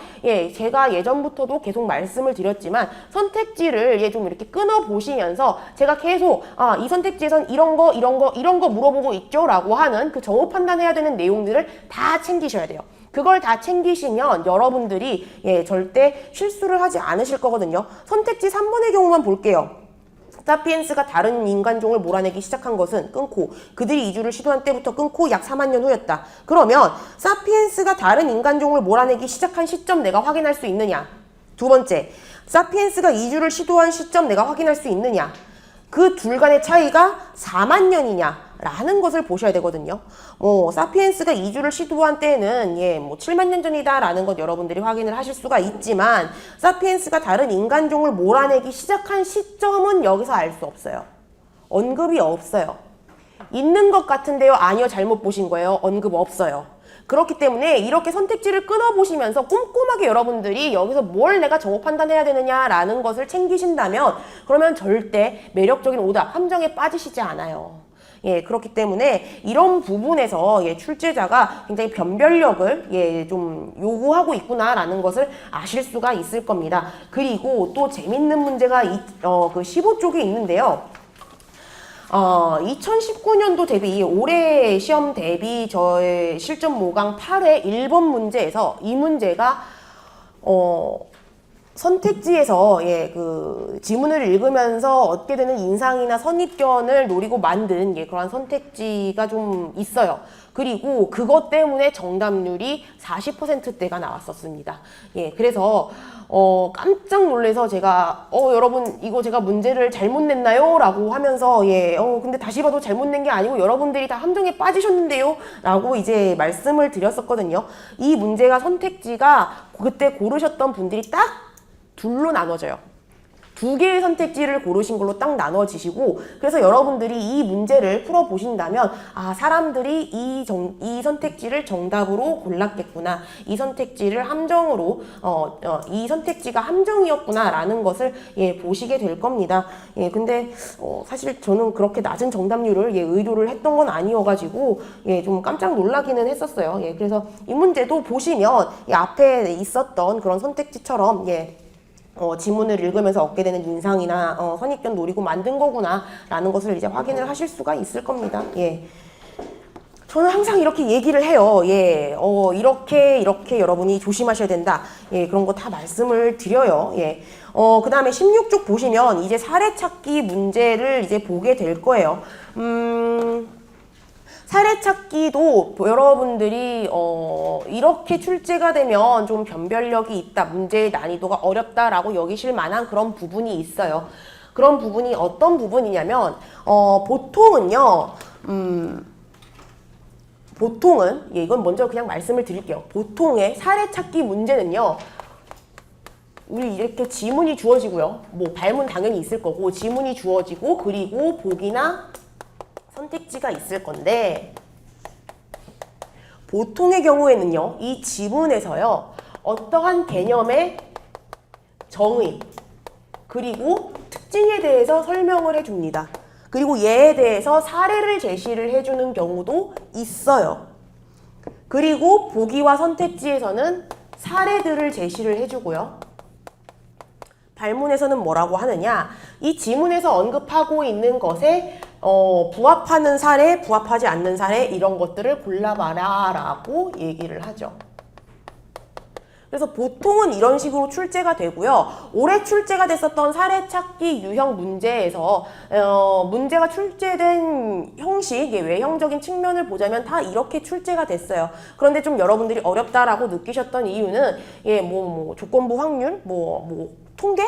제가 예전부터도 계속 말씀을 드렸지만 선택지를 좀 이렇게 끊어 보시면서 제가 계속 이 선택지에선 이런 거 물어보고 있죠 라고 하는 그 정오 판단해야 되는 내용들을 다 챙기셔야 돼요. 그걸 다 챙기시면 여러분들이 절대 실수를 하지 않으실 거거든요. 선택지 3번의 경우만 볼게요. 사피엔스가 다른 인간종을 몰아내기 시작한 것은 끊고 그들이 이주를 시도한 때부터 끊고 약 4만 년 후였다. 그러면 사피엔스가 다른 인간종을 몰아내기 시작한 시점 내가 확인할 수 있느냐? 두 번째, 사피엔스가 이주를 시도한 시점 내가 확인할 수 있느냐? 그 둘 간의 차이가 4만 년이냐? 라는 것을 보셔야 되거든요. 사피엔스가 이주를 시도한 때는 7만 년 전이다 라는 것 여러분들이 확인을 하실 수가 있지만 사피엔스가 다른 인간종을 몰아내기 시작한 시점은 여기서 알 수 없어요. 언급이 없어요. 있는 것 같은데요. 아니요, 잘못 보신 거예요. 언급 없어요. 그렇기 때문에 이렇게 선택지를 끊어보시면서 꼼꼼하게 여러분들이 여기서 뭘 내가 정오 판단해야 되느냐라는 것을 챙기신다면 그러면 절대 매력적인 오답, 함정에 빠지시지 않아요. 그렇기 때문에 이런 부분에서 출제자가 굉장히 변별력을 좀 요구하고 있구나라는 것을 아실 수가 있을 겁니다. 그리고 또 재밌는 문제가 그 15쪽에 있는데요. 2019년도 대비 올해 시험 대비 저의 실전 모강 8회 1번 문제에서 이 문제가 선택지에서 그 지문을 읽으면서 얻게 되는 인상이나 선입견을 노리고 만든 그러한 선택지가 좀 있어요. 그리고 그것 때문에 정답률이 40%대가 나왔었습니다. 그래서 깜짝 놀라서 제가 여러분 이거 제가 문제를 잘못 냈나요? 라고 하면서 근데 다시 봐도 잘못 낸 게 아니고 여러분들이 다 함정에 빠지셨는데요? 라고 이제 말씀을 드렸었거든요. 이 문제가 선택지가 그때 고르셨던 분들이 딱 둘로 나눠져요. 두 개의 선택지를 고르신 걸로 딱 나눠지시고 그래서 여러분들이 이 문제를 풀어보신다면 사람들이 이 선택지를 정답으로 골랐겠구나. 이 선택지를 함정으로 이 선택지가 함정이었구나 라는 것을 보시게 될 겁니다. 근데 사실 저는 그렇게 낮은 정답률을 의도를 했던 건 아니어가지고 좀 깜짝 놀라기는 했었어요. 그래서 이 문제도 보시면 앞에 있었던 그런 선택지처럼 지문을 읽으면서 얻게 되는 인상이나 선입견 노리고 만든 거구나 라는 것을 이제 확인을 하실 수가 있을 겁니다. 저는 항상 이렇게 얘기를 해요. 이렇게 여러분이 조심하셔야 된다. 그런 거 다 말씀을 드려요. 그 다음에 16쪽 보시면 이제 사례 찾기 문제를 이제 보게 될 거예요. 사례 찾기도 여러분들이 이렇게 출제가 되면 좀 변별력이 있다, 문제의 난이도가 어렵다라고 여기실 만한 그런 부분이 있어요. 그런 부분이 어떤 부분이냐면 보통은요. 보통은, 예, 이건 먼저 그냥 말씀을 드릴게요. 보통의 사례 찾기 문제는요, 우리 이렇게 지문이 주어지고요. 뭐 발문 당연히 있을 거고, 지문이 주어지고, 그리고 보기나 선택지가 있을 건데, 보통의 경우에는요, 이 지문에서요, 어떠한 개념의 정의, 그리고 특징에 대해서 설명을 해줍니다. 그리고 얘에 대해서 사례를 제시를 해주는 경우도 있어요. 그리고 보기와 선택지에서는 사례들을 제시를 해주고요. 발문에서는 뭐라고 하느냐? 이 지문에서 언급하고 있는 것에 부합하는 사례, 부합하지 않는 사례 이런 것들을 골라봐라 라고 얘기를 하죠. 그래서 보통은 이런 식으로 출제가 되고요. 올해 출제가 됐었던 사례 찾기 유형 문제에서 문제가 출제된 형식, 외형적인 측면을 보자면 다 이렇게 출제가 됐어요. 그런데 좀 여러분들이 어렵다라고 느끼셨던 이유는 뭐 조건부 확률, 통계?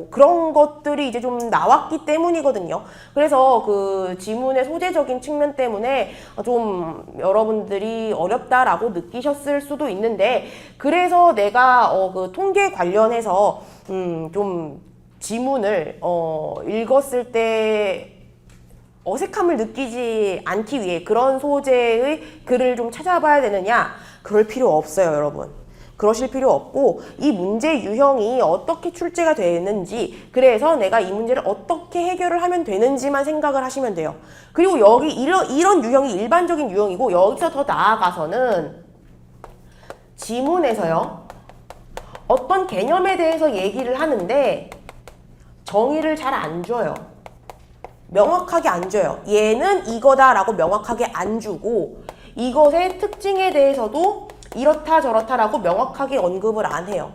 그런 것들이 이제 좀 나왔기 때문이거든요. 그래서 그 지문의 소재적인 측면 때문에 좀 여러분들이 어렵다라고 느끼셨을 수도 있는데, 그래서 내가 그 통계 관련해서 좀 지문을 읽었을 때 어색함을 느끼지 않기 위해 그런 소재의 글을 좀 찾아봐야 되느냐? 그럴 필요 없어요, 여러분. 그러실 필요 없고, 이 문제 유형이 어떻게 출제가 되는지, 그래서 내가 이 문제를 어떻게 해결을 하면 되는지만 생각을 하시면 돼요. 그리고 여기 이런 유형이 일반적인 유형이고, 여기서 더 나아가서는 지문에서요, 어떤 개념에 대해서 얘기를 하는데 정의를 잘 안 줘요. 명확하게 안 줘요. 얘는 이거다라고 명확하게 안 주고, 이것의 특징에 대해서도 이렇다 저렇다라고 명확하게 언급을 안 해요.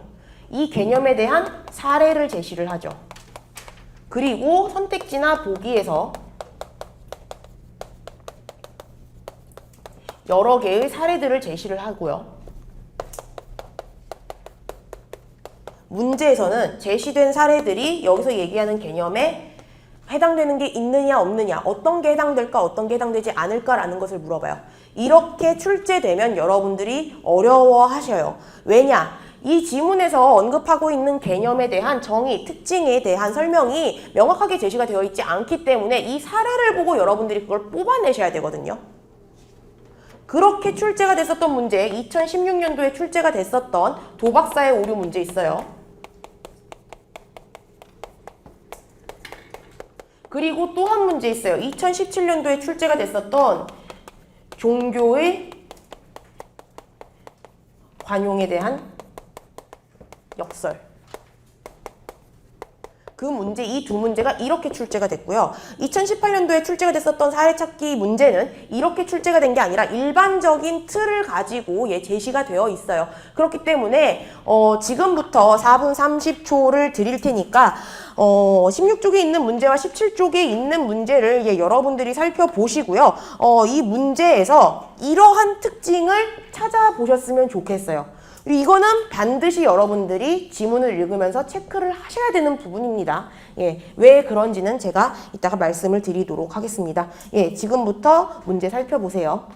이 개념에 대한 사례를 제시를 하죠. 그리고 선택지나 보기에서 여러 개의 사례들을 제시를 하고요. 문제에서는 제시된 사례들이 여기서 얘기하는 개념에 해당되는 게 있느냐 없느냐, 어떤 게 해당될까 어떤 게 해당되지 않을까라는 것을 물어봐요. 이렇게 출제되면 여러분들이 어려워하셔요. 왜냐? 이 지문에서 언급하고 있는 개념에 대한 정의, 특징에 대한 설명이 명확하게 제시가 되어 있지 않기 때문에 이 사례를 보고 여러분들이 그걸 뽑아내셔야 되거든요. 그렇게 출제가 됐었던 문제, 2016년도에 출제가 됐었던 도박사의 오류 문제 있어요. 그리고 또 한 문제 있어요. 2017년도에 출제가 됐었던 종교의 관용에 대한 역설. 그 문제, 이 두 문제가 이렇게 출제가 됐고요. 2018년도에 출제가 됐었던 사례찾기 문제는 이렇게 출제가 된 게 아니라 일반적인 틀을 가지고 제시가 되어 있어요. 그렇기 때문에 지금부터 4분 30초를 드릴 테니까 16쪽에 있는 문제와 17쪽에 있는 문제를 여러분들이 살펴보시고요. 이 문제에서 이러한 특징을 찾아보셨으면 좋겠어요. 이거는 반드시 여러분들이 지문을 읽으면서 체크를 하셔야 되는 부분입니다. 왜 그런지는 제가 이따가 말씀을 드리도록 하겠습니다. 지금부터 문제 살펴보세요.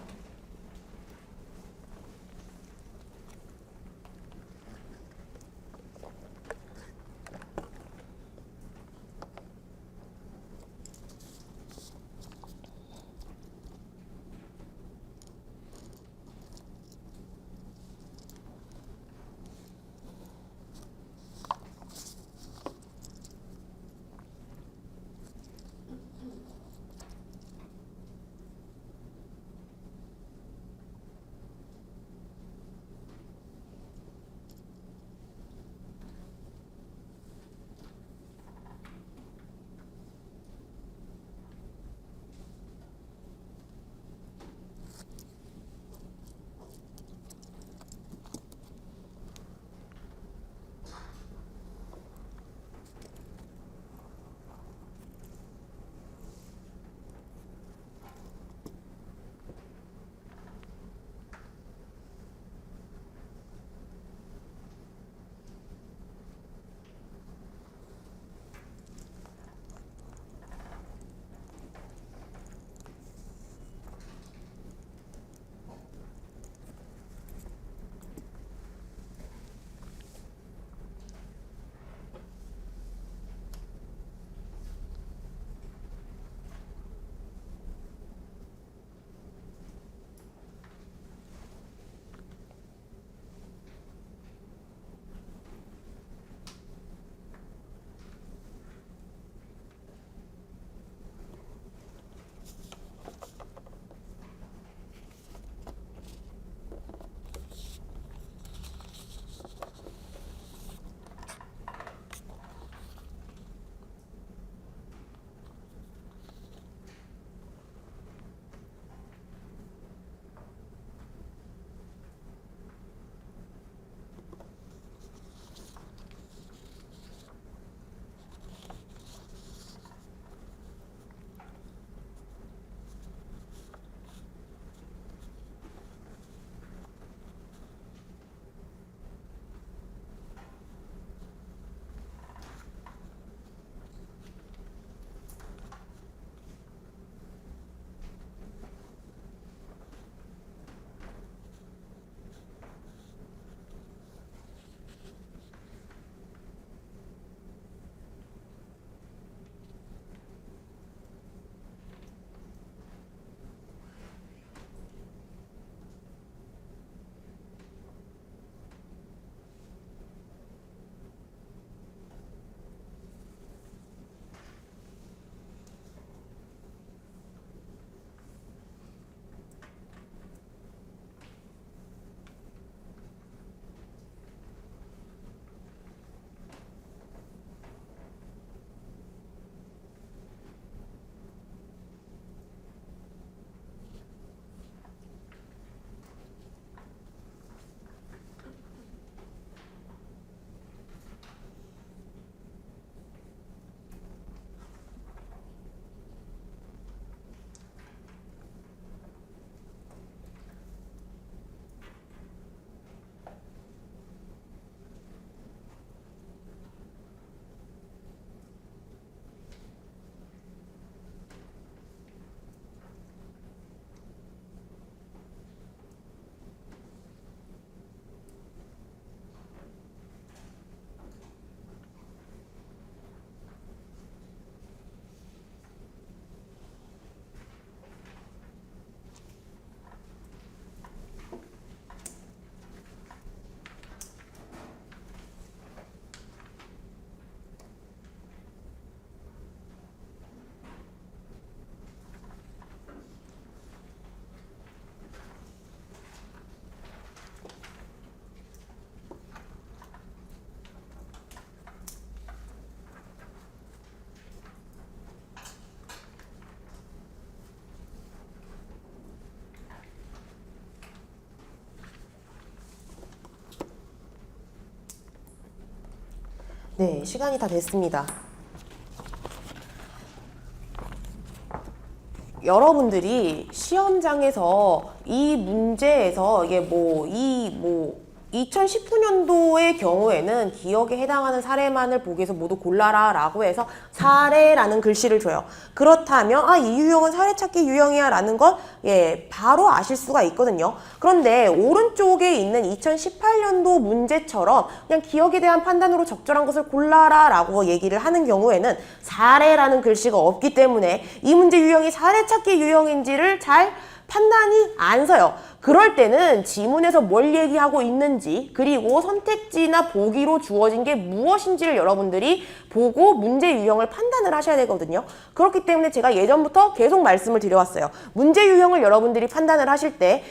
네, 시간이 다 됐습니다. 여러분들이 시험장에서 이 문제에서 이게 2019년도의 경우에는 기억에 해당하는 사례만을 보기 위해서 모두 골라라 라고 해서 사례라는 글씨를 줘요. 그렇다면 이 유형은 사례 찾기 유형이야 라는 걸 바로 아실 수가 있거든요. 그런데 오른쪽에 있는 2018년도 문제처럼 그냥 기억에 대한 판단으로 적절한 것을 골라라 라고 얘기를 하는 경우에는 사례라는 글씨가 없기 때문에 이 문제 유형이 사례 찾기 유형인지를 잘 판단이 안 서요. 그럴 때는 지문에서 뭘 얘기하고 있는지 그리고 선택지나 보기로 주어진 게 무엇인지를 여러분들이 보고 문제 유형을 판단을 하셔야 되거든요. 그렇기 때문에 제가 예전부터 계속 말씀을 드려왔어요. 문제 유형을 여러분들이 판단을 하실 때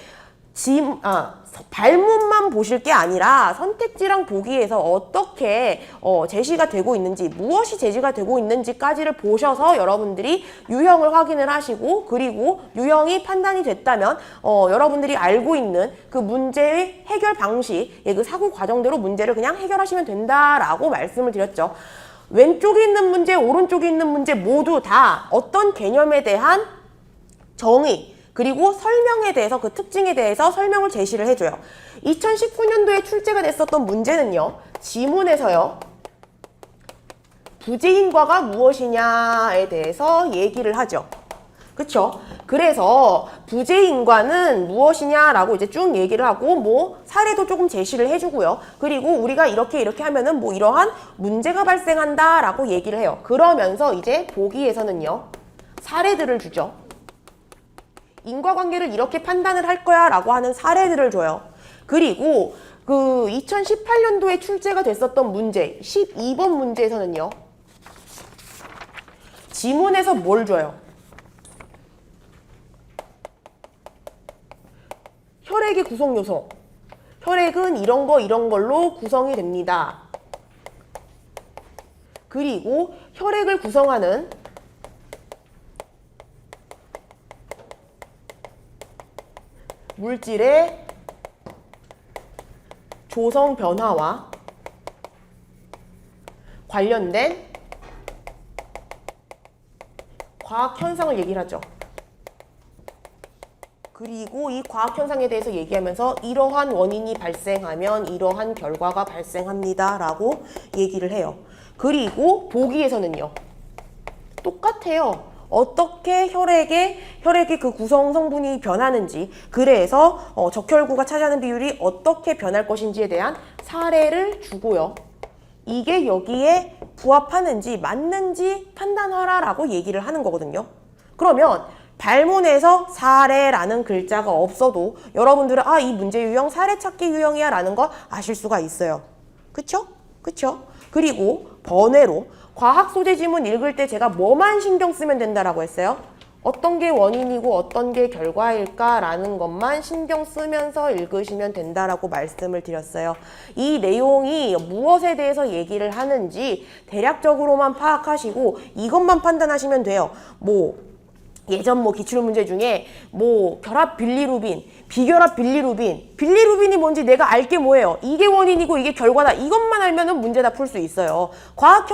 발문만 보실 게 아니라 선택지랑 보기에서 어떻게 제시가 되고 있는지 무엇이 제시가 되고 있는지까지를 보셔서 여러분들이 유형을 확인을 하시고 그리고 유형이 판단이 됐다면 여러분들이 알고 있는 그 문제의 해결 방식 그 사고 과정대로 문제를 그냥 해결하시면 된다라고 말씀을 드렸죠. 왼쪽에 있는 문제 오른쪽에 있는 문제 모두 다 어떤 개념에 대한 정의 그리고 설명에 대해서 그 특징에 대해서 설명을 제시를 해줘요. 2019년도에 출제가 됐었던 문제는요. 지문에서요. 부재인과가 무엇이냐에 대해서 얘기를 하죠. 그쵸? 그래서 부재인과는 무엇이냐라고 이제 쭉 얘기를 하고 사례도 조금 제시를 해주고요. 그리고 우리가 이렇게 하면은 이러한 문제가 발생한다라고 얘기를 해요. 그러면서 이제 보기에서는요. 사례들을 주죠. 인과관계를 이렇게 판단을 할 거야 라고 하는 사례들을 줘요. 그리고 그 2018년도에 출제가 됐었던 문제 12번 문제에서는요. 지문에서 뭘 줘요? 혈액의 구성 요소. 혈액은 이런 걸로 구성이 됩니다. 그리고 혈액을 구성하는 물질의 조성 변화와 관련된 과학 현상을 얘기를 하죠. 그리고 이 과학 현상에 대해서 얘기하면서 이러한 원인이 발생하면 이러한 결과가 발생합니다 라고 얘기를 해요. 그리고 보기에서는요. 똑같아요. 어떻게 혈액의 그 구성 성분이 변하는지 그래서 적혈구가 차지하는 비율이 어떻게 변할 것인지에 대한 사례를 주고요. 이게 여기에 부합하는지 맞는지 판단하라 라고 얘기를 하는 거거든요. 그러면 발문에서 사례라는 글자가 없어도 여러분들은 이 문제 유형 사례 찾기 유형이야 라는 걸 아실 수가 있어요. 그쵸? 그리고 번외로 과학 소재 지문 읽을 때 제가 뭐만 신경 쓰면 된다라고 했어요? 어떤 게 원인이고 어떤 게 결과일까라는 것만 신경 쓰면서 읽으시면 된다라고 말씀을 드렸어요. 이 내용이 무엇에 대해서 얘기를 하는지 대략적으로만 파악하시고 이것만 판단하시면 돼요. 예전 기출문제 중에 결합 빌리루빈, 비결합 빌리루빈이 뭔지 내가 알게 뭐예요? 이게 원인이고 이게 결과다. 이것만 알면은 문제 다 풀 수 있어요. 과학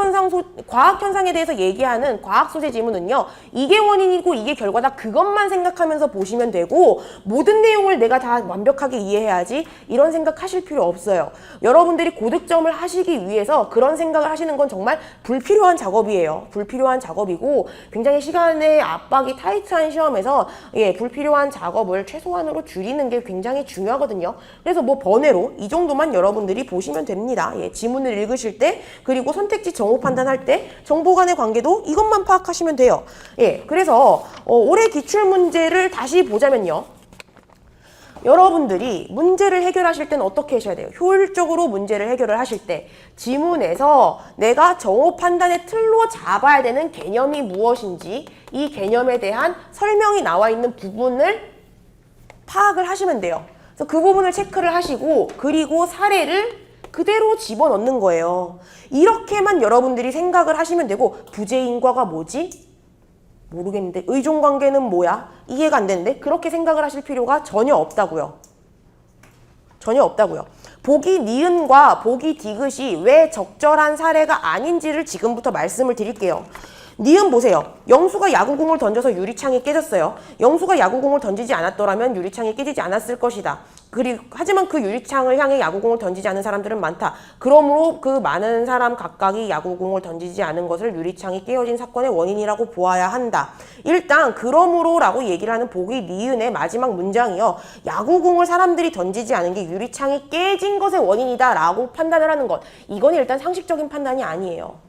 현상에 대해서 얘기하는 과학 소재 지문은요. 이게 원인이고 이게 결과다. 그것만 생각하면서 보시면 되고 모든 내용을 내가 다 완벽하게 이해해야지 이런 생각하실 필요 없어요. 여러분들이 고득점을 하시기 위해서 그런 생각을 하시는 건 정말 불필요한 작업이에요. 불필요한 작업이고 굉장히 시간의 압박이 타이트한 시험에서 불필요한 작업을 최소한으로 줄이는 게 굉장히 중요하거든요. 그래서 번외로 이 정도만 여러분들이 보시면 됩니다. 지문을 읽으실 때 그리고 선택지 정보 판단할 때 정보 간의 관계도 이것만 파악하시면 돼요. 그래서 올해 기출문제를 다시 보자면요. 여러분들이 문제를 해결하실 때는 어떻게 하셔야 돼요? 효율적으로 문제를 해결을 하실 때 지문에서 내가 정오 판단의 틀로 잡아야 되는 개념이 무엇인지 이 개념에 대한 설명이 나와 있는 부분을 파악을 하시면 돼요. 그래서 그 부분을 체크를 하시고 그리고 사례를 그대로 집어넣는 거예요. 이렇게만 여러분들이 생각을 하시면 되고 부재인과가 뭐지? 모르겠는데 의존관계는 뭐야? 이해가 안 되는데 그렇게 생각을 하실 필요가 전혀 없다고요. 보기 니은과 보기 디귿이 왜 적절한 사례가 아닌지를 지금부터 말씀을 드릴게요. 니은 보세요. 영수가 야구공을 던져서 유리창이 깨졌어요. 영수가 야구공을 던지지 않았더라면 유리창이 깨지지 않았을 것이다. 하지만 그 유리창을 향해 야구공을 던지지 않은 사람들은 많다. 그러므로 그 많은 사람 각각이 야구공을 던지지 않은 것을 유리창이 깨어진 사건의 원인이라고 보아야 한다. 일단 그러므로라고 얘기를 하는 보기 니은의 마지막 문장이요. 야구공을 사람들이 던지지 않은 게 유리창이 깨진 것의 원인이다 라고 판단을 하는 것. 이건 일단 상식적인 판단이 아니에요.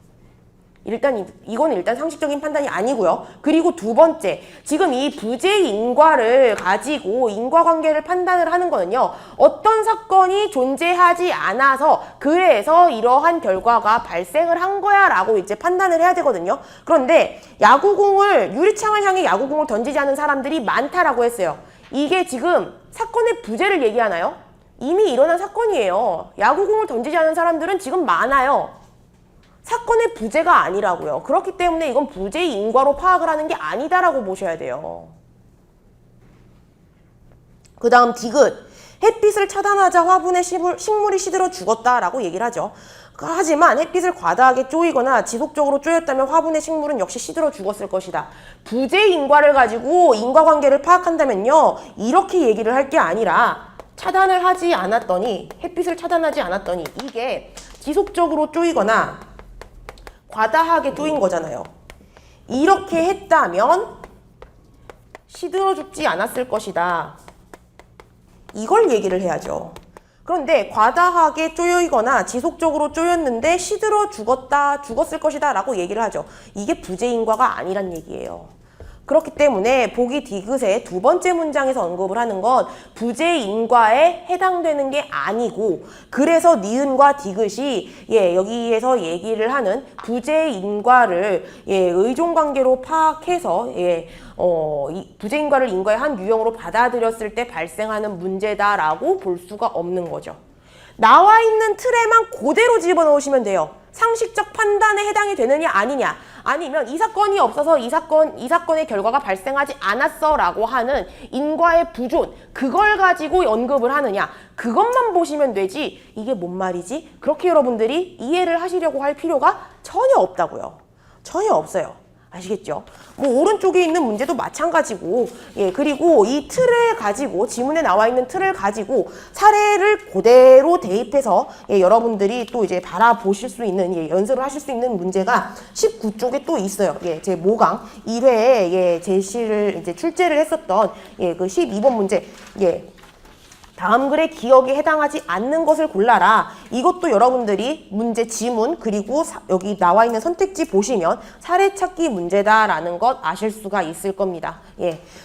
이건 일단 상식적인 판단이 아니고요. 그리고 두 번째, 지금 이 부재 인과를 가지고 인과관계를 판단을 하는 거는요. 어떤 사건이 존재하지 않아서 그래서 이러한 결과가 발생을 한 거야 라고 이제 판단을 해야 되거든요. 그런데 유리창을 향해 야구공을 던지지 않은 사람들이 많다라고 했어요. 이게 지금 사건의 부재를 얘기하나요? 이미 일어난 사건이에요. 야구공을 던지지 않은 사람들은 지금 많아요. 사건의 부재가 아니라고요. 그렇기 때문에 이건 부재의 인과로 파악을 하는 게 아니다라고 보셔야 돼요. 그 다음 디귿. 햇빛을 차단하자 화분에 식물이 시들어 죽었다라고 얘기를 하죠. 하지만 햇빛을 과다하게 쪼이거나 지속적으로 쪼였다면 화분의 식물은 역시 시들어 죽었을 것이다. 부재 인과를 가지고 인과관계를 파악한다면요. 이렇게 얘기를 할 게 아니라 차단을 하지 않았더니 햇빛을 차단하지 않았더니 이게 지속적으로 쪼이거나 과다하게 쪼인 거잖아요. 이렇게 했다면 시들어 죽지 않았을 것이다. 이걸 얘기를 해야죠. 그런데 과다하게 쪼이거나 지속적으로 쪼였는데 시들어 죽었을 것이다 라고 얘기를 하죠. 이게 부재인과가 아니란 얘기예요. 그렇기 때문에 보기 디귿의 두 번째 문장에서 언급을 하는 건 부재인과에 해당되는 게 아니고, 그래서 니은과 디귿이 여기에서 얘기를 하는 부재인과를 의존관계로 파악해서 이 부재인과를 인과의 한 유형으로 받아들였을 때 발생하는 문제다라고 볼 수가 없는 거죠. 나와 있는 틀에만 그대로 집어넣으시면 돼요. 상식적 판단에 해당이 되느냐 아니냐, 아니면 이 사건이 없어서 이 사건의 결과가 발생하지 않았어 라고 하는 인과의 부존, 그걸 가지고 언급을 하느냐, 그것만 보시면 되지 이게 뭔 말이지? 그렇게 여러분들이 이해를 하시려고 할 필요가 전혀 없다고요. 전혀 없어요. 아시겠죠? 뭐 오른쪽에 있는 문제도 마찬가지고, 그리고 이 틀을 가지고, 지문에 나와 있는 틀을 가지고 사례를 그대로 대입해서 여러분들이 또 이제 바라보실 수 있는, 연습을 하실 수 있는 문제가 19쪽에 또 있어요. 제 모강 1회에 제시를 이제 출제를 했었던 그 12번 문제. 다음 글의 기억에 해당하지 않는 것을 골라라. 이것도 여러분들이 문제 지문 그리고 여기 나와 있는 선택지 보시면 사례 찾기 문제다라는 것 아실 수가 있을 겁니다.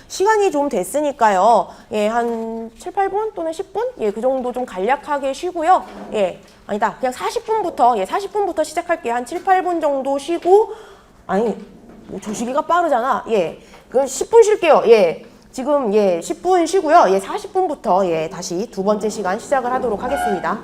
시간이 좀 됐으니까요. 한 7, 8분 또는 10분? 그 정도 좀 간략하게 쉬고요. 아니다. 그냥 40분부터 시작할게요. 한 7, 8분 정도 쉬고, 저 시기가 빠르잖아. 그럼 10분 쉴게요. 지금 10분 쉬고요. 40분부터 다시 두 번째 시간 시작을 하도록 하겠습니다.